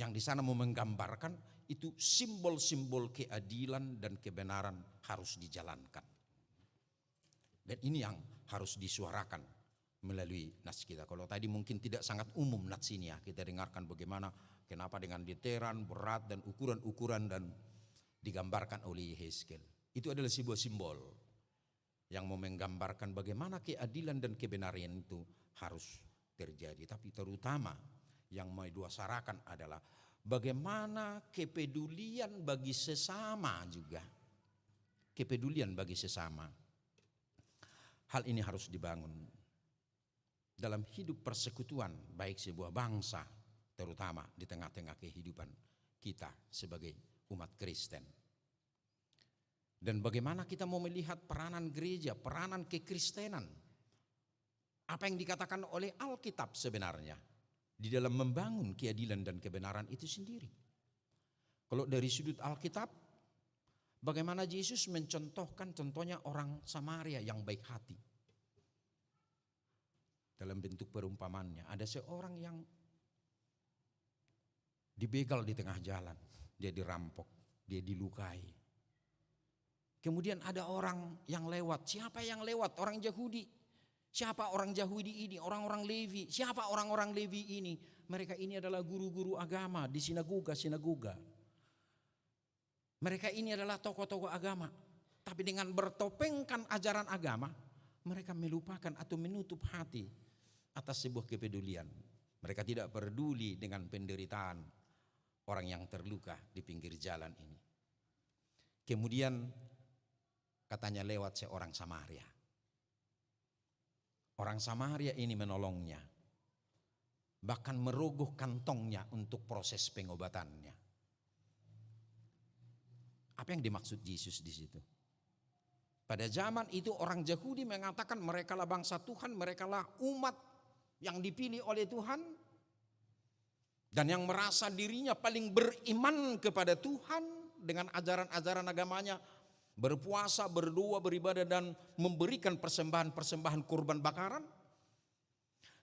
Speaker 3: Yang di sana mau menggambarkan itu simbol-simbol keadilan dan kebenaran harus dijalankan. Dan ini yang harus disuarakan melalui nats kita. Kalau tadi mungkin tidak sangat umum nats ini ya, kita dengarkan bagaimana kenapa dengan literan, berat dan ukuran-ukuran dan digambarkan oleh Yehezkiel. Itu adalah sebuah simbol yang mau menggambarkan bagaimana keadilan dan kebenaran itu harus terjadi. Tapi terutama yang mau diusahakan adalah bagaimana kepedulian bagi sesama juga. Kepedulian bagi sesama. Hal ini harus dibangun dalam hidup persekutuan baik sebuah bangsa, terutama di tengah-tengah kehidupan kita sebagai umat Kristen. Dan bagaimana kita mau melihat peranan gereja, peranan kekristenan. Apa yang dikatakan oleh Alkitab sebenarnya di dalam membangun keadilan dan kebenaran itu sendiri. Kalau dari sudut Alkitab, bagaimana Yesus mencontohkan contohnya orang Samaria yang baik hati. Dalam bentuk perumpamannya, ada seorang yang dibegal di tengah jalan, dia dirampok, dia dilukai. Kemudian ada orang yang lewat. Siapa yang lewat? Orang Yahudi. Siapa orang Yahudi ini? Orang-orang Levi. Siapa orang-orang Levi ini? Mereka ini adalah guru-guru agama di sinagoga-sinagoga. Mereka ini adalah tokoh-tokoh agama. Tapi dengan bertopengkan ajaran agama, mereka melupakan atau menutup hati atas sebuah kepedulian. Mereka tidak peduli dengan penderitaan orang yang terluka di pinggir jalan ini. Kemudian katanya lewat seorang Samaria. Orang Samaria ini menolongnya. Bahkan merogoh kantongnya untuk proses pengobatannya. Apa yang dimaksud Yesus di situ? Pada zaman itu orang Yahudi mengatakan merekalah bangsa Tuhan, merekalah umat yang dipilih oleh Tuhan. Dan yang merasa dirinya paling beriman kepada Tuhan dengan ajaran-ajaran agamanya. Berpuasa, berdoa, beribadah dan memberikan persembahan-persembahan kurban bakaran.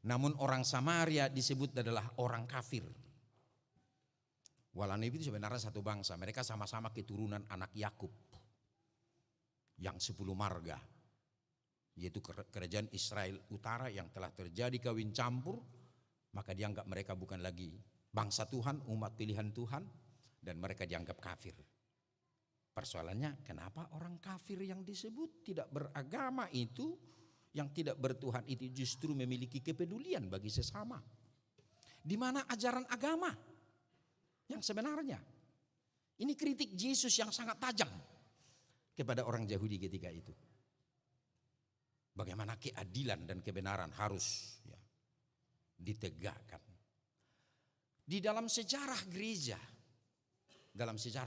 Speaker 3: Namun orang Samaria disebut adalah orang kafir. Walau itu sebenarnya satu bangsa, mereka sama-sama keturunan anak Yakub yang 10 marga, yaitu kerajaan Israel Utara yang telah terjadi kawin campur, maka dianggap mereka bukan lagi bangsa Tuhan, umat pilihan Tuhan, dan mereka dianggap kafir. Persoalannya kenapa orang kafir yang disebut tidak beragama itu, yang tidak bertuhan itu justru memiliki kepedulian bagi sesama. Di mana ajaran agama yang sebenarnya? Ini kritik Yesus yang sangat tajam kepada orang Yahudi ketika itu. Bagaimana keadilan dan kebenaran harus ditegakkan. Di dalam sejarah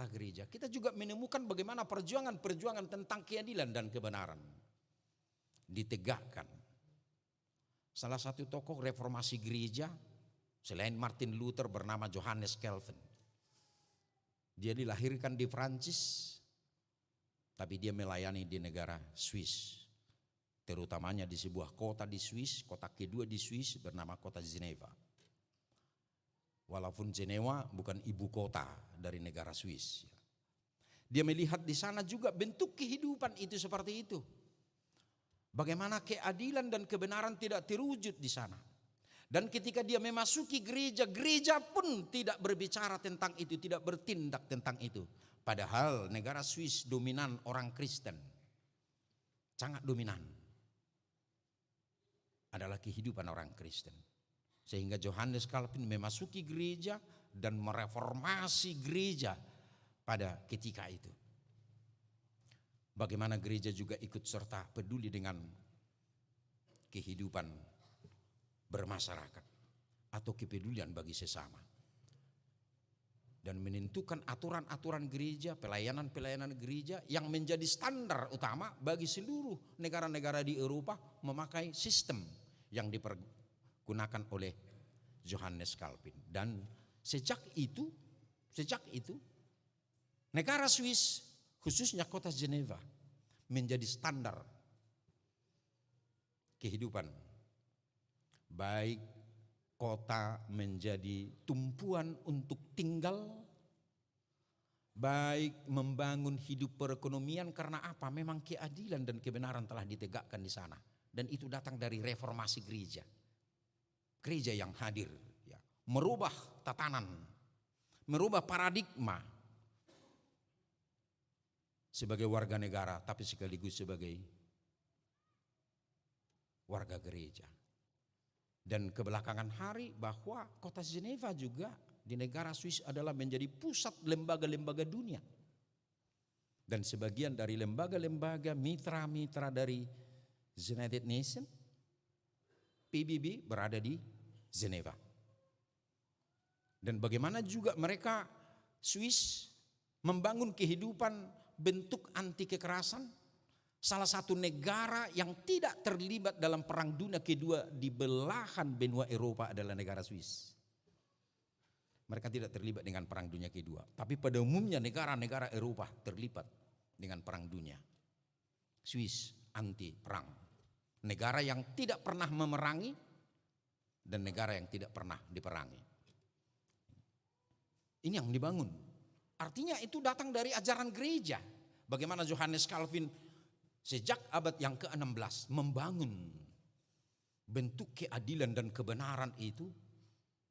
Speaker 3: gereja, kita juga menemukan bagaimana perjuangan tentang keadilan dan kebenaran ditegakkan. Salah satu tokoh reformasi gereja selain Martin Luther bernama Johannes Calvin. Dia dilahirkan di Prancis, tapi dia melayani di negara Swiss, terutamanya di sebuah kota di Swiss, kota kedua di Swiss bernama kota Geneva. Walaupun Jenewa bukan ibu kota dari negara Swiss. Dia melihat di sana juga bentuk kehidupan itu seperti itu. Bagaimana keadilan dan kebenaran tidak terwujud di sana. Dan ketika dia memasuki gereja, gereja pun tidak berbicara tentang itu, tidak bertindak tentang itu. Padahal negara Swiss dominan orang Kristen. Sangat dominan. Adalah kehidupan orang Kristen. Sehingga Johannes Calvin memasuki gereja dan mereformasi gereja pada ketika itu. bagaimana gereja juga ikut serta peduli dengan kehidupan bermasyarakat atau kepedulian bagi sesama. Dan menentukan aturan-aturan gereja, pelayanan-pelayanan gereja yang menjadi standar utama bagi seluruh negara-negara di Eropa memakai sistem yang dipergunakan oleh Johannes Calvin. Dan sejak itu negara Swiss, khususnya kota Geneva, menjadi standar kehidupan. Baik kota menjadi tumpuan untuk tinggal, baik membangun hidup perekonomian. Karena apa? Memang keadilan dan kebenaran telah ditegakkan di sana, dan itu datang dari reformasi gereja. Gereja yang hadir, ya, merubah tatanan, merubah paradigma sebagai warga negara, tapi sekaligus sebagai warga gereja. Dan kebelakangan hari bahwa kota Geneva juga di negara Swiss adalah menjadi pusat lembaga-lembaga dunia. Dan sebagian dari lembaga-lembaga mitra-mitra dari United Nations, PBB, berada di Geneva. Dan bagaimana juga mereka Swiss membangun kehidupan bentuk anti kekerasan. Salah satu negara yang tidak terlibat dalam perang dunia kedua di belahan benua Eropa adalah negara Swiss. Mereka tidak terlibat dengan perang dunia kedua, tapi pada umumnya negara-negara Eropa terlibat dengan perang dunia. Swiss anti perang, negara yang tidak pernah memerangi dan negara yang tidak pernah diperangi. Ini yang dibangun. Artinya itu datang dari ajaran gereja. Bagaimana Johannes Calvin sejak abad yang ke-16 membangun bentuk keadilan dan kebenaran itu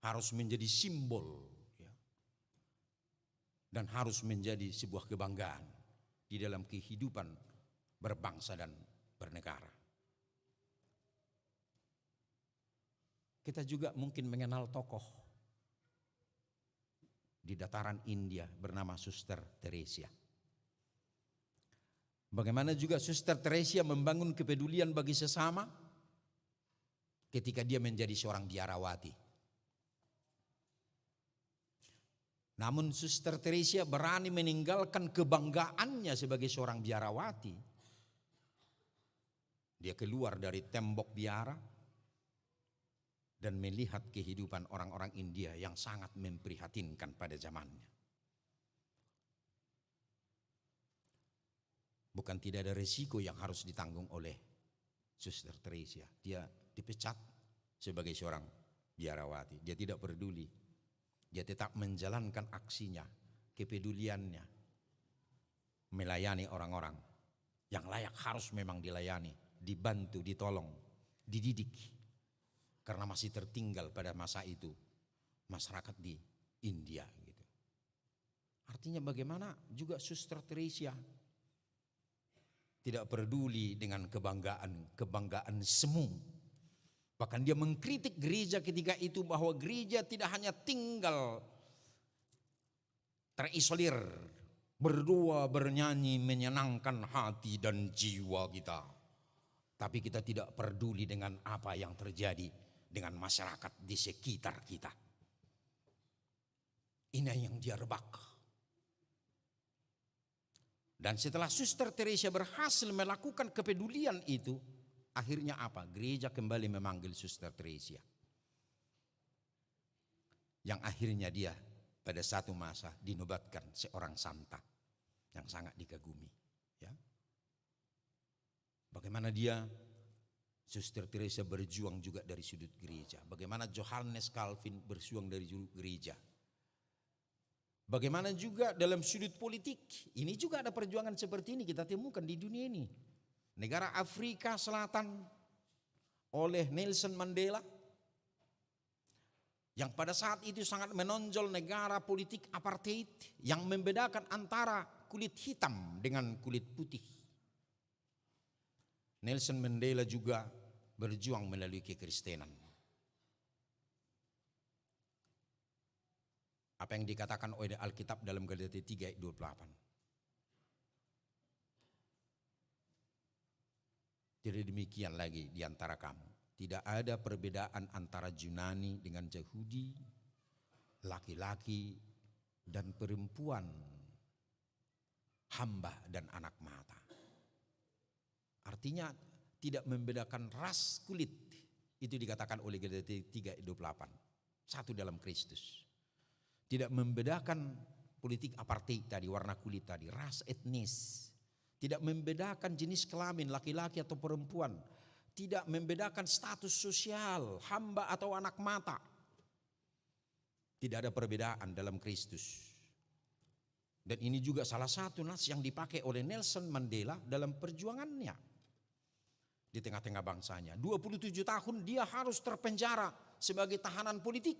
Speaker 3: harus menjadi simbol, ya, dan harus menjadi sebuah kebanggaan di dalam kehidupan berbangsa dan bernegara. Kita juga mungkin mengenal tokoh di dataran India bernama Suster Teresa. Bagaimana juga Suster Teresa membangun kepedulian bagi sesama ketika dia menjadi seorang biarawati. Namun Suster Teresa berani meninggalkan kebanggaannya sebagai seorang biarawati. Dia keluar dari tembok biara dan melihat kehidupan orang-orang India yang sangat memprihatinkan pada zamannya. Bukan tidak ada resiko yang harus ditanggung oleh Suster Teresa. Dia dipecat sebagai seorang biarawati. Dia tidak peduli. Dia tetap menjalankan aksinya, kepeduliannya, melayani orang-orang yang layak harus memang dilayani, dibantu, ditolong, dididik. Karena masih tertinggal pada masa itu masyarakat di India gitu. Artinya bagaimana juga Suster Teresa tidak peduli dengan kebanggaan semu. Bahkan dia mengkritik gereja ketika itu bahwa gereja tidak hanya tinggal terisolir, berdua bernyanyi menyenangkan hati dan jiwa kita. Tapi kita tidak peduli dengan apa yang terjadi dengan masyarakat di sekitar kita. Ini yang dia rebak. Dan setelah Suster Teresa berhasil melakukan kepedulian itu, akhirnya apa? Gereja kembali memanggil Suster Teresa. Yang akhirnya dia pada satu masa dinobatkan seorang santa yang sangat dikagumi. Ya. Bagaimana dia, Suster Teresa berjuang juga dari sudut gereja. Bagaimana Johannes Calvin berjuang dari sudut gereja. Bagaimana juga dalam sudut politik, ini juga ada perjuangan seperti ini kita temukan di dunia ini. Negara Afrika Selatan oleh Nelson Mandela, yang pada saat itu sangat menonjol negara politik apartheid yang membedakan antara kulit hitam dengan kulit putih. Nelson Mandela juga berjuang melalui kekristenan. Apa yang dikatakan oleh Alkitab dalam Galatia 3 ayat 28. Tidak demikian lagi di antara kamu. Tidak ada perbedaan antara Yunani dengan Yahudi, laki-laki dan perempuan, hamba dan anak mata. Artinya tidak membedakan ras kulit. Itu dikatakan oleh Galatia 3:28. Satu dalam Kristus. Tidak membedakan politik apartheid tadi, warna kulit tadi, ras etnis. Tidak membedakan jenis kelamin, laki-laki atau perempuan. Tidak membedakan status sosial, hamba atau anak mata. Tidak ada perbedaan dalam Kristus. Dan ini juga salah satu nas yang dipakai oleh Nelson Mandela dalam perjuangannya di tengah-tengah bangsanya. 27 tahun dia harus terpenjara sebagai tahanan politik.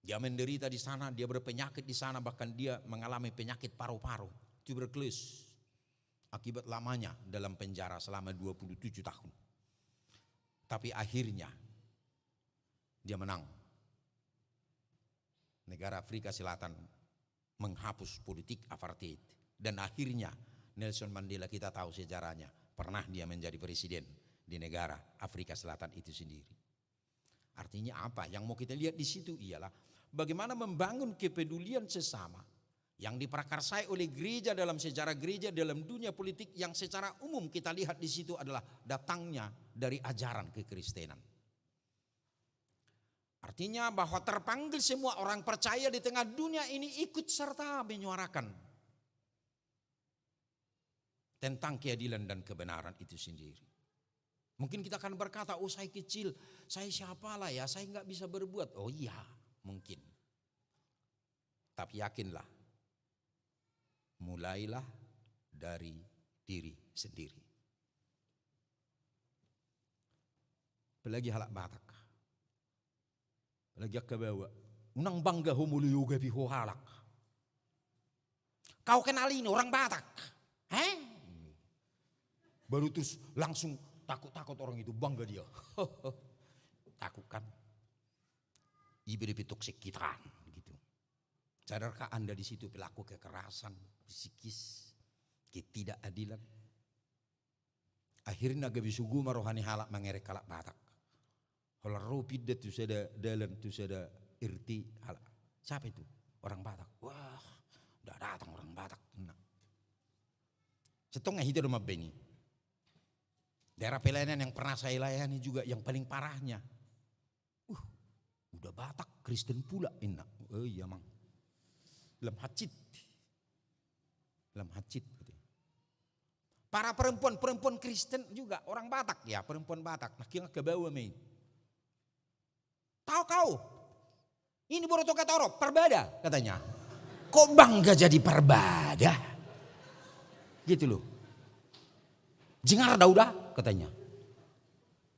Speaker 3: Dia menderita di sana, dia berpenyakit di sana, bahkan dia mengalami penyakit paru-paru, tuberkulosis, akibat lamanya dalam penjara selama 27 tahun. Tapi akhirnya dia menang. Negara Afrika Selatan menghapus politik apartheid. Dan akhirnya Nelson Mandela, kita tahu sejarahnya, pernah dia menjadi presiden di negara Afrika Selatan itu sendiri. Artinya apa? Yang mau kita lihat di situ ialah bagaimana membangun kepedulian sesama yang diprakarsai oleh gereja dalam sejarah gereja dalam dunia politik, yang secara umum kita lihat di situ adalah datangnya dari ajaran kekristenan. Artinya bahwa terpanggil semua orang percaya di tengah dunia ini ikut serta menyuarakan tentang keadilan dan kebenaran itu sendiri. Mungkin kita akan berkata, oh saya kecil, saya siapalah ya, saya nggak bisa berbuat. Oh iya, mungkin. Tapi yakinlah, mulailah dari diri sendiri. Apalagi halak Batak. Apalagi kabawa. Unang bangga humuluyoga biho halak. Kau kenal ini orang Batak? Baru terus langsung takut-takut orang itu, bangga dia. Takut kan? Iberi toksik kita gitu. Sadarkah Anda di situ pelaku kekerasan psikis, ketidakadilan? Akhirnya gabi sugu marohani halak mengerek halak Batak. Kalau rupid tu sada dalan tu sada irti halak. Siapa itu? Orang Batak. Wah, udah datang orang Batak. Nah. Setengah itu rumah Beni. Daerah pelayanan yang pernah saya layani juga yang paling parahnya. Udah Batak, Kristen pula enak. Oh iya mang. Lam hacit. Para perempuan Kristen juga orang Batak ya, perempuan Batak. Nah kira ke bawah main. Tahu kau? Ini baru toka toro, perbada katanya. Kok bangga jadi perbada? Gitu loh. Jengar daudah katanya.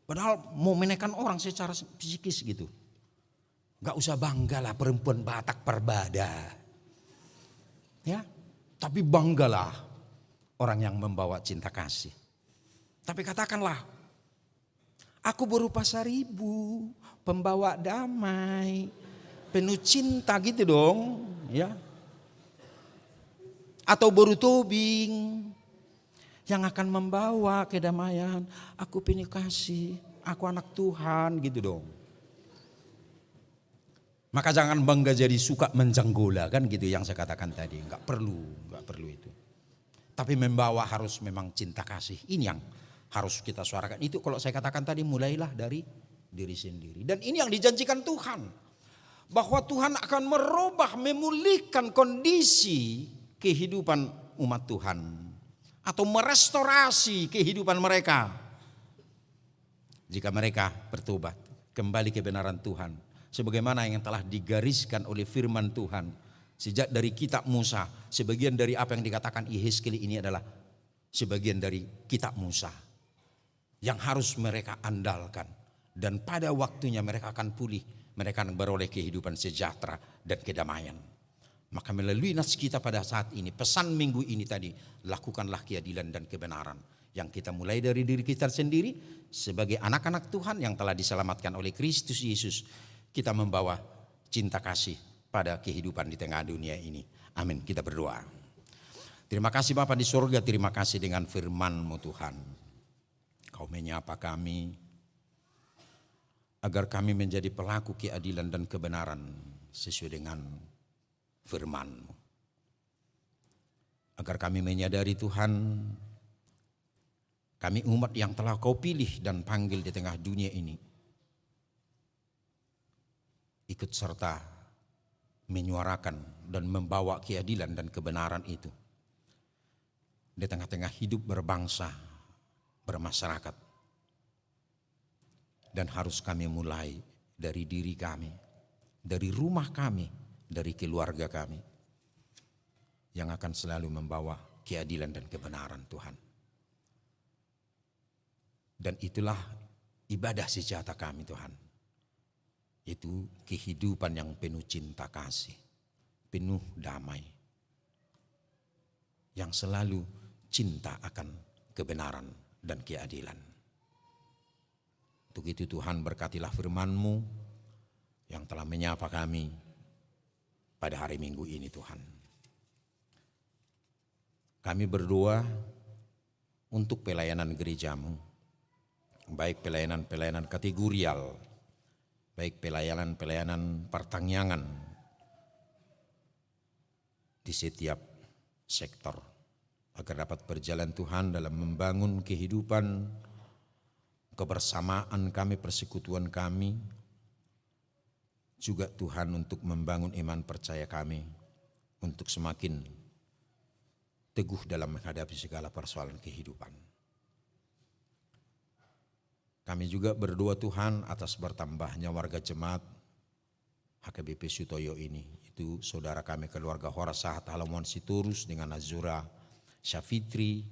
Speaker 3: Padahal mau menekan orang secara psikis gitu. Gak usah banggalah perempuan Batak perbada. Ya, tapi banggalah orang yang membawa cinta kasih. Tapi katakanlah, aku berupa 1000, pembawa damai, penuh cinta gitu dong, ya. Atau berutubing yang akan membawa kedamaian. Aku penuh kasih, aku anak Tuhan gitu dong. Maka jangan bangga jadi suka menjanggola kan gitu yang saya katakan tadi. Enggak perlu itu. Tapi membawa harus memang cinta kasih. Ini yang harus kita suarakan. Itu kalau saya katakan tadi mulailah dari diri sendiri. Dan ini yang dijanjikan Tuhan. Bahwa Tuhan akan merubah, memulihkan kondisi kehidupan umat Tuhan. Atau merestorasi kehidupan mereka. Jika mereka bertobat, kembali kebenaran Tuhan. Sebagaimana yang telah digariskan oleh firman Tuhan. Sejak dari kitab Musa. Sebagian dari apa yang dikatakan Yehezkiel ini adalah sebagian dari kitab Musa. Yang harus mereka andalkan. Dan pada waktunya mereka akan pulih. Mereka akan beroleh kehidupan sejahtera dan kedamaian. Maka melalui nas kita pada saat ini, pesan minggu ini tadi, lakukanlah keadilan dan kebenaran. Yang kita mulai dari diri kita sendiri, sebagai anak-anak Tuhan yang telah diselamatkan oleh Kristus Yesus, kita membawa cinta kasih pada kehidupan di tengah dunia ini. Amin. Kita berdoa. Terima kasih Bapa di surga, terima kasih dengan firman-Mu Tuhan. Kau menyapa kami agar kami menjadi pelaku keadilan dan kebenaran sesuai dengan firman-Mu. Agar kami menyadari Tuhan, kami umat yang telah Kau pilih dan panggil di tengah dunia ini, ikut serta menyuarakan dan membawa keadilan dan kebenaran itu di tengah-tengah hidup berbangsa, bermasyarakat. Dan harus kami mulai dari diri kami, dari rumah kami, dari keluarga kami, yang akan selalu membawa keadilan dan kebenaran Tuhan. Dan itulah ibadah sejata kami Tuhan. Itu kehidupan yang penuh cinta kasih, penuh damai, yang selalu cinta akan kebenaran dan keadilan. Untuk itu Tuhan, berkatilah firman-Mu yang telah menyapa kami pada hari Minggu ini Tuhan. Kami berdoa untuk pelayanan gereja-Mu, baik pelayanan-pelayanan kategorial, baik pelayanan-pelayanan pertangyangan di setiap sektor, agar dapat berjalan Tuhan dalam membangun kehidupan, kebersamaan kami, persekutuan kami, juga Tuhan untuk membangun iman percaya kami, untuk semakin teguh dalam menghadapi segala persoalan kehidupan. Kami juga berdoa Tuhan atas bertambahnya warga jemaat HKBP Sutoyo ini. Itu saudara kami keluarga Horasahat Halamuan Sitorus dengan Azura Syafitri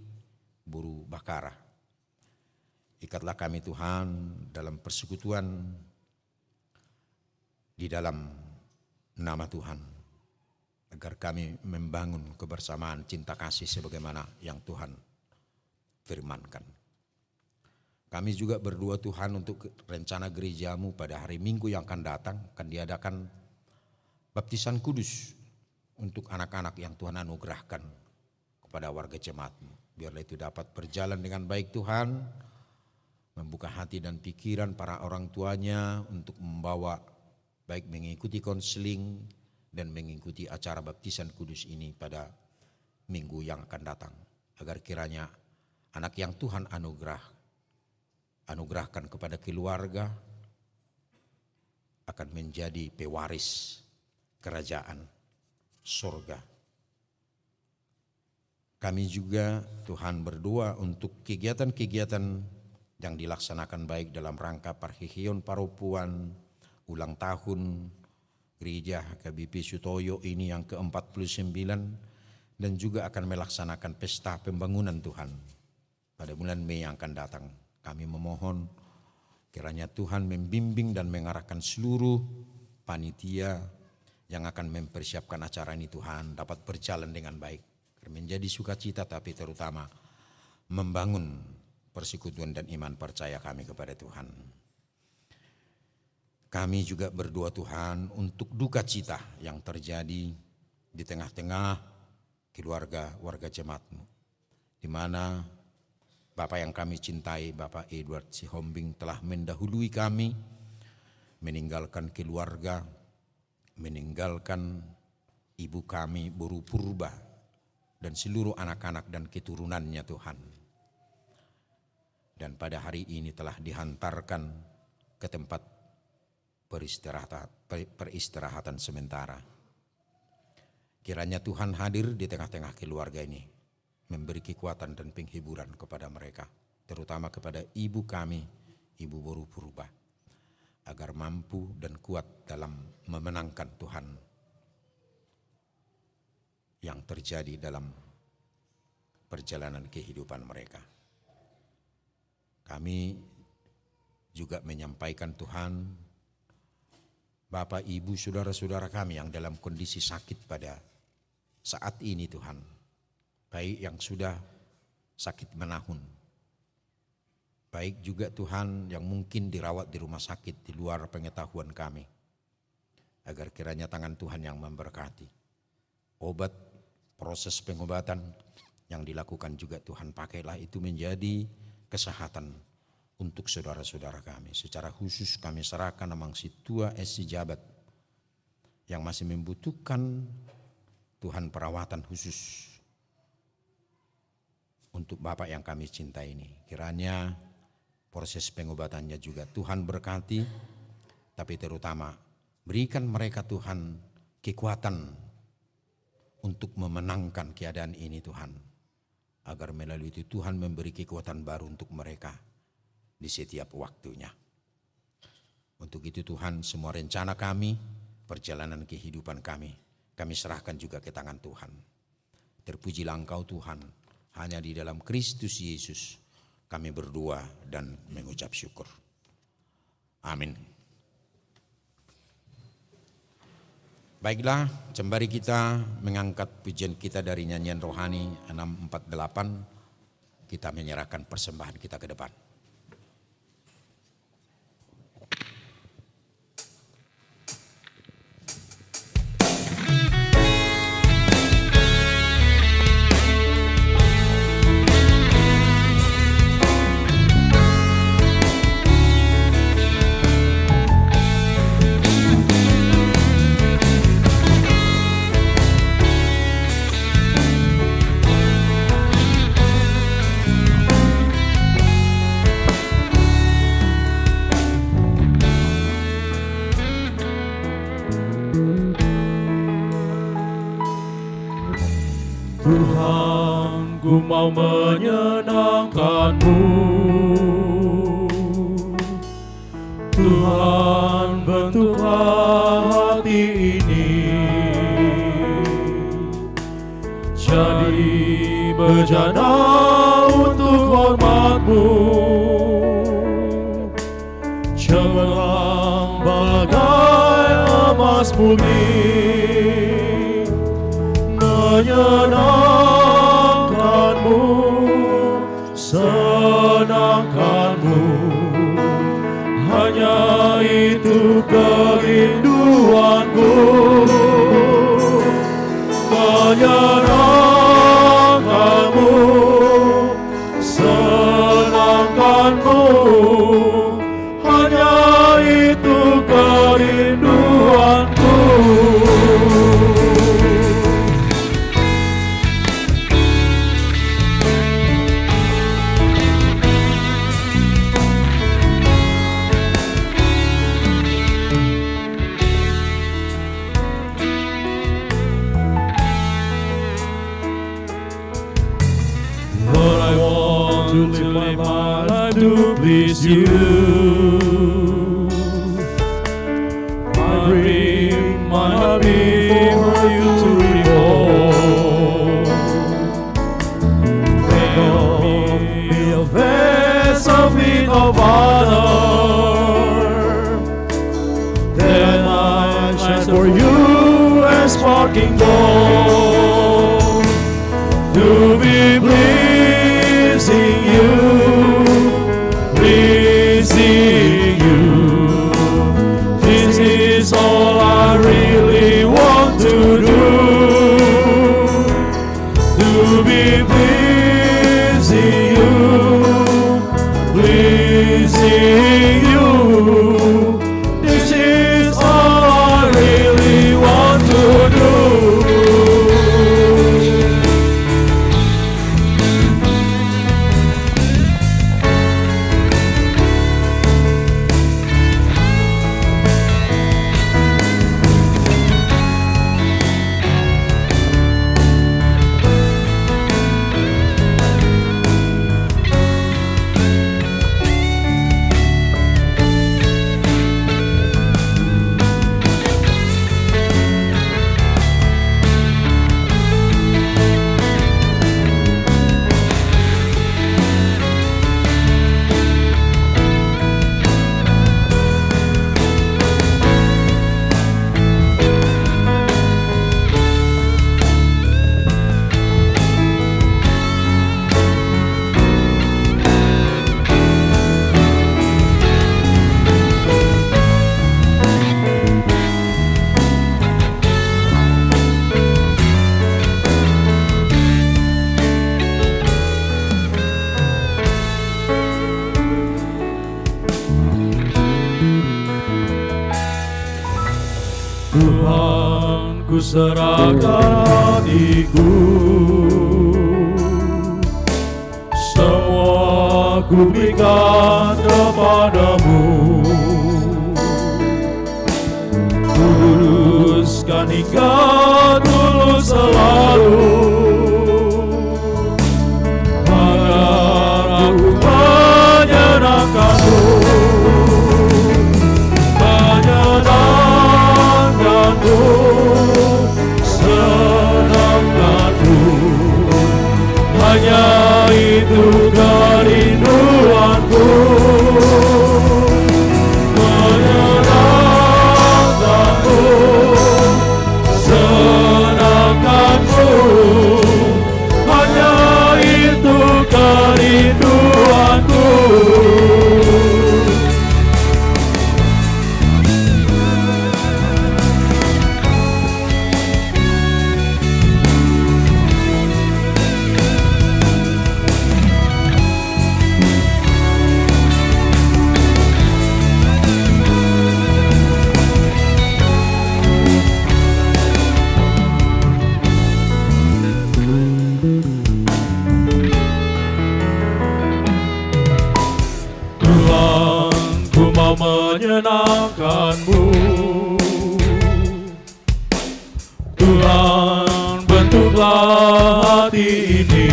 Speaker 3: Buru Bakara. Ikatlah kami Tuhan dalam persekutuan di dalam nama Tuhan, agar kami membangun kebersamaan cinta kasih sebagaimana yang Tuhan firmankan. Kami juga berdoa Tuhan untuk rencana gereja-Mu pada hari Minggu yang akan datang, akan diadakan baptisan kudus untuk anak-anak yang Tuhan anugerahkan kepada warga jemaat-Mu. Biarlah itu dapat berjalan dengan baik Tuhan, membuka hati dan pikiran para orang tuanya untuk membawa, baik mengikuti konseling dan mengikuti acara baptisan kudus ini pada minggu yang akan datang, agar kiranya anak yang Tuhan anugerahkan kepada keluarga akan menjadi pewaris kerajaan surga. Kami juga Tuhan berdoa untuk kegiatan-kegiatan yang dilaksanakan baik dalam rangka Parhihion Paropuan ulang tahun gereja HKBP Sutoyo ini yang ke-49, dan juga akan melaksanakan pesta pembangunan Tuhan pada bulan Mei yang akan datang. Kami memohon kiranya Tuhan membimbing dan mengarahkan seluruh panitia yang akan mempersiapkan acara ini Tuhan dapat berjalan dengan baik, menjadi sukacita, tapi terutama membangun persekutuan dan iman percaya kami kepada Tuhan. Kami juga berdoa Tuhan untuk duka cita yang terjadi di tengah-tengah keluarga warga jemaat-Mu, di mana Bapak yang kami cintai, Bapak Edward Sihombing, telah mendahului kami, meninggalkan keluarga, meninggalkan ibu kami Buru Purba dan seluruh anak-anak dan keturunannya Tuhan. Dan pada hari ini telah dihantarkan ke tempat peristirahatan sementara. Kiranya Tuhan hadir di tengah-tengah keluarga ini, memberi kekuatan dan penghiburan kepada mereka, terutama kepada ibu kami, Ibu Buru Purba, agar mampu dan kuat dalam memenangkan Tuhan yang terjadi dalam perjalanan kehidupan mereka. Kami juga menyampaikan Tuhan, Bapak, Ibu, saudara-saudara kami yang dalam kondisi sakit pada saat ini Tuhan, baik yang sudah sakit menahun, baik juga Tuhan yang mungkin dirawat di rumah sakit di luar pengetahuan kami, agar kiranya tangan Tuhan yang memberkati, obat proses pengobatan yang dilakukan juga Tuhan pakailah itu menjadi kesehatan untuk saudara-saudara kami. Secara khusus kami serahkan amang si tua si jabat yang masih membutuhkan Tuhan perawatan khusus untuk Bapak yang kami cintai ini. Kiranya proses pengobatannya juga Tuhan berkati, tapi terutama berikan mereka Tuhan kekuatan untuk memenangkan keadaan ini Tuhan. Agar melalui itu Tuhan memberi kekuatan baru untuk mereka di setiap waktunya. Untuk itu Tuhan, semua rencana kami, perjalanan kehidupan kami serahkan juga ke tangan Tuhan. Terpujilah Engkau Tuhan, hanya di dalam Kristus Yesus kami berdoa dan mengucap syukur. Amin. Baiklah, sembari kita mengangkat pujian kita dari nyanyian rohani 648, kita menyerahkan persembahan kita ke depan.
Speaker 2: Tuhan, ku mau menyenangkan-Mu. Tuhan, bentuklah hati ini jadi bejana untuk hormat-Mu, cemerlang bagai emas murni, menyenangkan-Mu, senangkan-Mu, hanya itu kerinduanku. Menyenangkan-Mu, senangkan-Mu, hanya itu kerinduanku. To live my life to please You. I bring my heart before You to behold. Make me a vessel fit of honor, then I shine for You as sparkling gold. To be pleasing You, pleasing You. This is all I really want to do. To be pleasing You, pleasing You. This is all I really want to do. ku serahkan hatiku, semua ku berikan kepadamu. Ku luruskan hingga tulus selalu, agar aku menyenangkanmu, menyenangkanmu, senangkanmu. Hanya itu kerinduanku, menyenangkanmu, senangkanmu. Hanya itu kerinduanku. Tuhan, ku mau menyenangkanmu. Tuhan, bentuklah hati ini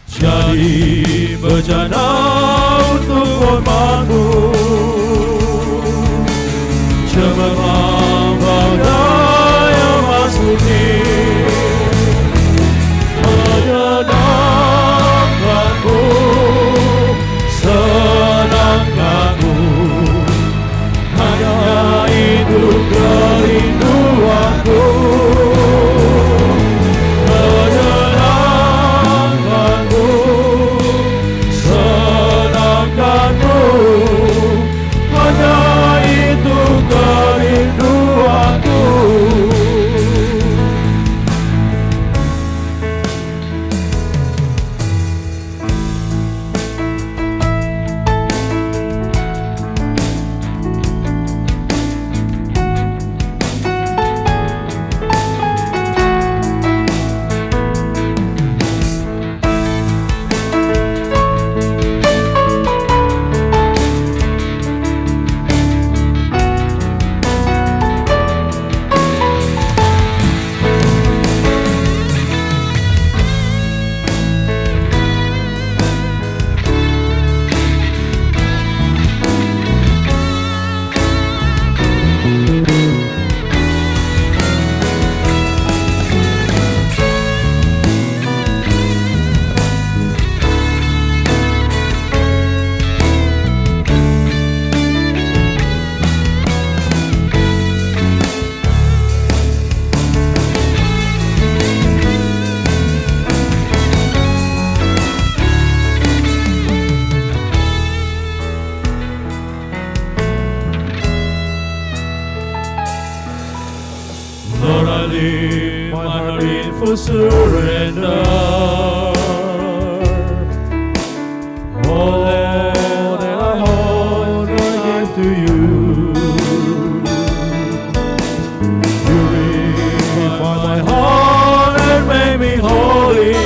Speaker 2: jadi bejana untuk firman-Mu. Cemerlang bagai emas putih, menyenangkanmu, senangkanmu. Hanya itu kerinduanku, menyenangkanmu, senangkanmu. Hanya itu kerinduanku. Lord, I live my heart in full surrender. All that I hold, I give to you. Purify my heart and make me holy,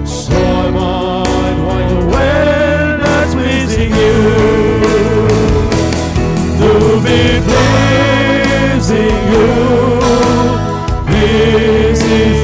Speaker 2: so I might walk the way that's pleasing you. To be pleasing you, this is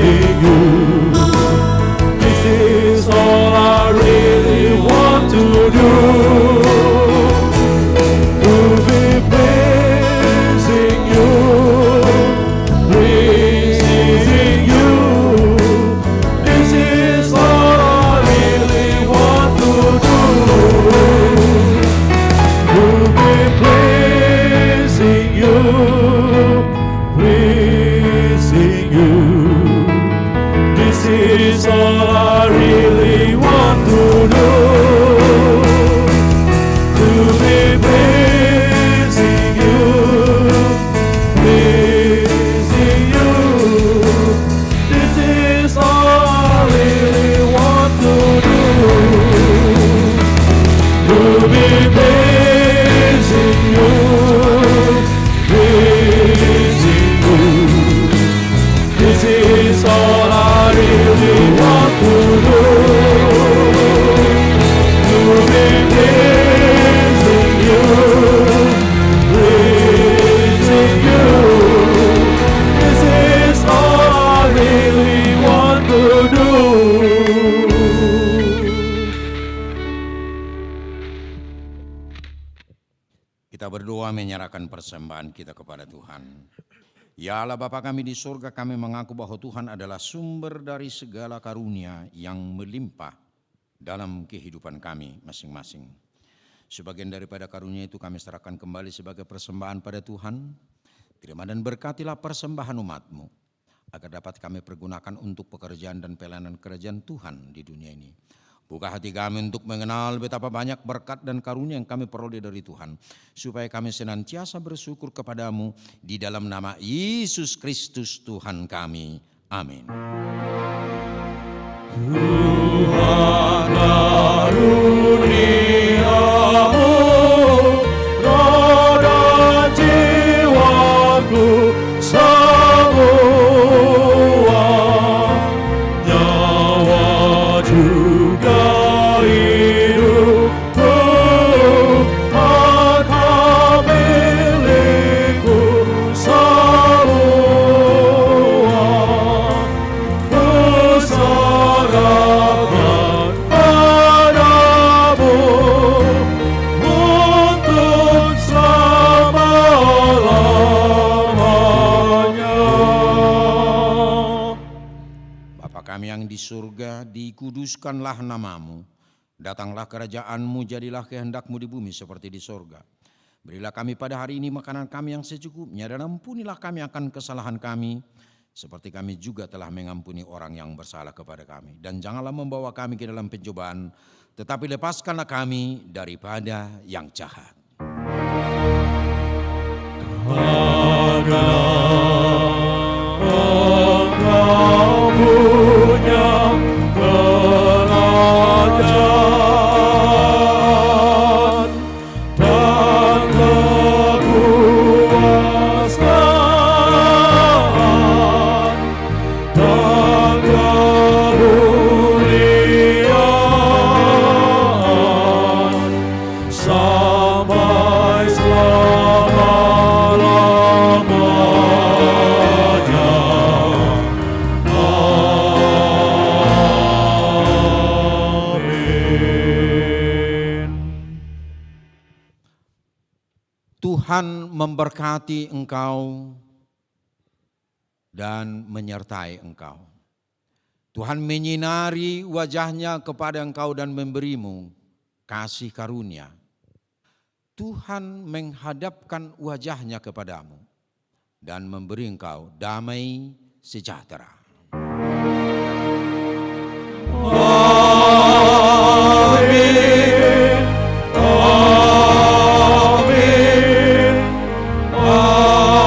Speaker 3: menyerahkan persembahan kita kepada Tuhan. Ya Allah Bapa kami di surga, kami mengaku bahwa Tuhan adalah sumber dari segala karunia yang melimpah dalam kehidupan kami masing-masing. Sebagian daripada karunia itu kami serahkan kembali sebagai persembahan pada Tuhan. Terima dan berkatilah persembahan umat-Mu, agar dapat kami pergunakan untuk pekerjaan dan pelayanan kerajaan Tuhan di dunia ini. Buka hati kami untuk mengenal betapa banyak berkat dan karunia yang kami peroleh dari Tuhan, supaya kami senantiasa bersyukur kepadamu di dalam nama Yesus Kristus Tuhan kami. Amin.
Speaker 2: Tuhan karuniamu, roh dan jiwaku semua, nyawa juga hidupku akan milikku semua. Kuserahkan padamu untuk selama-lamanya.
Speaker 3: Bapa kami yang di surga, dikuduskanlah namamu. Datanglah kerajaanmu, jadilah kehendakmu di bumi seperti di surga. Berilah kami pada hari ini makanan kami yang secukupnya, dan ampunilah kami akan kesalahan kami, seperti kami juga telah mengampuni orang yang bersalah kepada kami. Dan janganlah membawa kami ke dalam pencobaan, tetapi lepaskanlah kami daripada yang jahat.
Speaker 2: Karena Engkau punya kerajaan dan kekuasaan dan kemuliaan sampai selama-lamanya. Amin.
Speaker 3: Tuhan memberkati engkau dan menyertai engkau. Tuhan menyinari wajahnya kepada engkau dan memberimu kasih karunia. Tuhan menghadapkan wajahnya kepadamu dan memberi engkau damai sejahtera.
Speaker 2: Amin. Amin. Amin.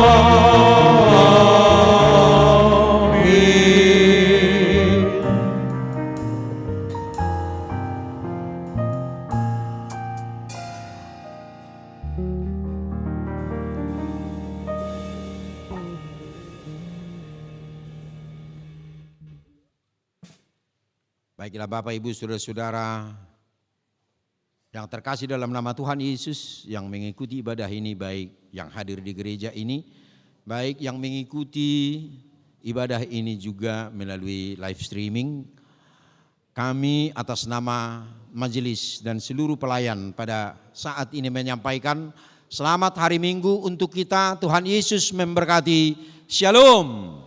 Speaker 3: Baiklah Bapak Ibu Saudara-saudara yang terkasih dalam nama Tuhan Yesus, yang mengikuti ibadah ini, baik yang hadir di gereja ini, baik yang mengikuti ibadah ini juga melalui live streaming. Kami atas nama majelis dan seluruh pelayan pada saat ini menyampaikan selamat hari Minggu untuk kita. Tuhan Yesus memberkati. Shalom.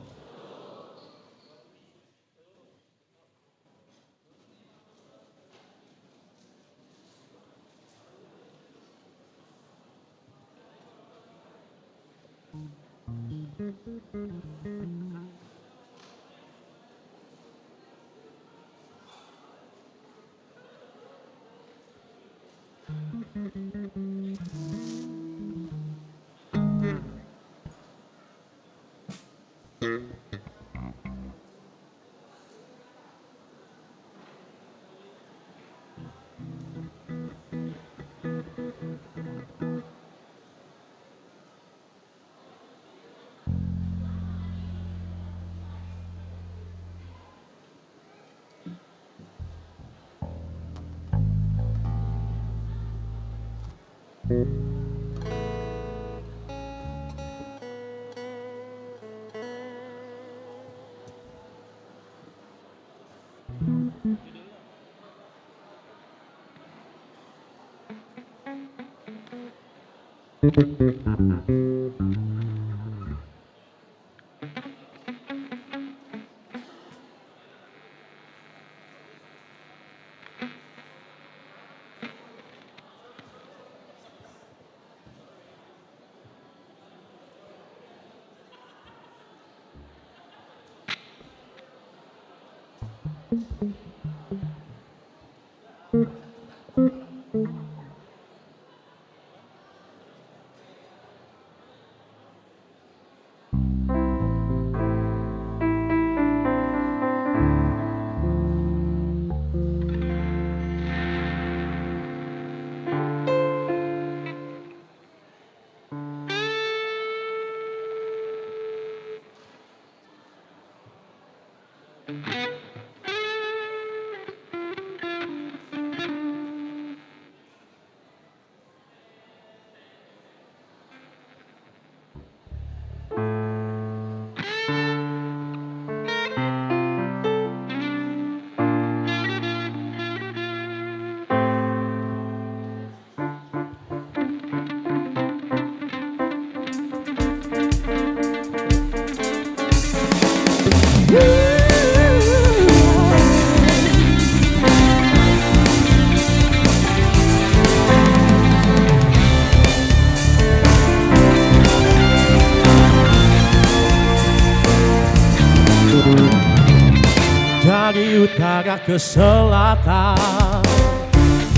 Speaker 2: Dari utara ke selatan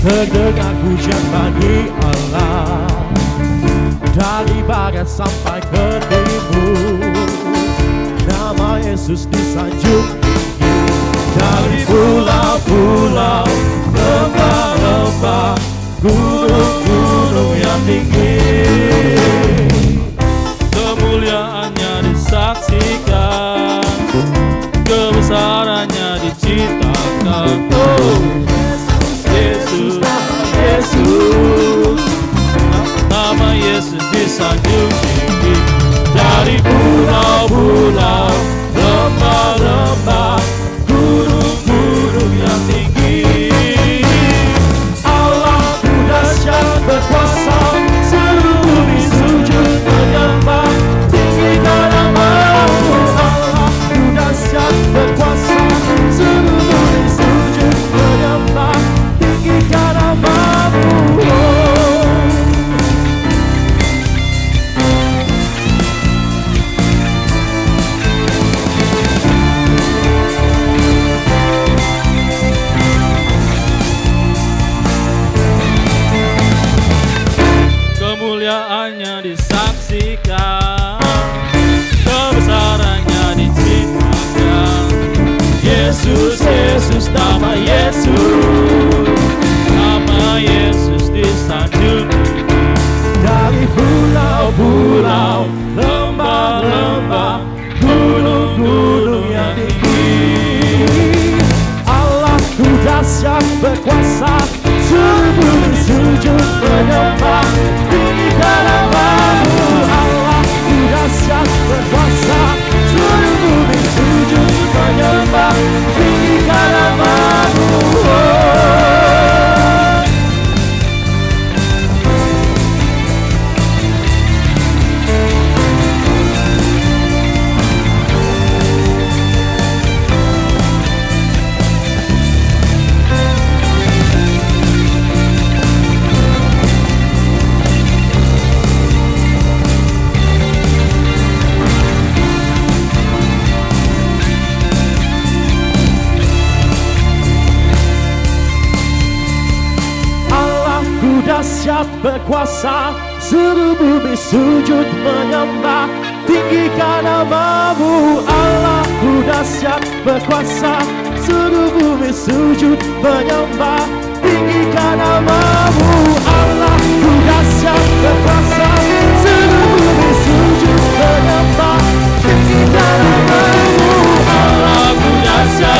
Speaker 2: terdengar pujian bagi Allah. Dari barat sampai ke timur nama Yesus disanjung tinggi. Dari pulau-pulau, lembah-lembah, gunung-gunung yang tinggi, kemuliaannya disaksikan, kebesarannya diciptakan. Oh, Yesus, Yesus, nama Yesus disanjung tinggi. Dari pulau-pulau, lembah-lembah, gunung-gunung yang tinggi, Allahku dahsyat berkuasa, seluruh bumi sujud menyembah, tinggikan nama-Mu. Allahku dahsyat berkuasa, seluruh bumi sujud menyembah, tinggikan nama-Mu. Kemuliaannya disaksikan, kebesarannya diciptakan. Yesus, Yesus, nama Yesus, nama Yesus disanjung tinggi. Dari pulau-pulau, lembah-lembah, gunung-gunung yang tinggi, Allahku dahsyat berkuasa, seluruh bumi sujud menyembah, tinggikan nama-Mu. Allahku dahsyat berkuasa, seluruh bumi sujud menyembah, tinggikan nama-Mu. Dahsyat berkuasa, seluruh bumi sujud menyembah, tinggikan nama-Mu. Allahku dahsyat berkuasa, seluruh bumi sujud menyembah, tinggikan nama-Mu. Allahku dahsyat berkuasa, seluruh bumi sujud menyembah, tinggikan nama-Mu. Allahku dahsyat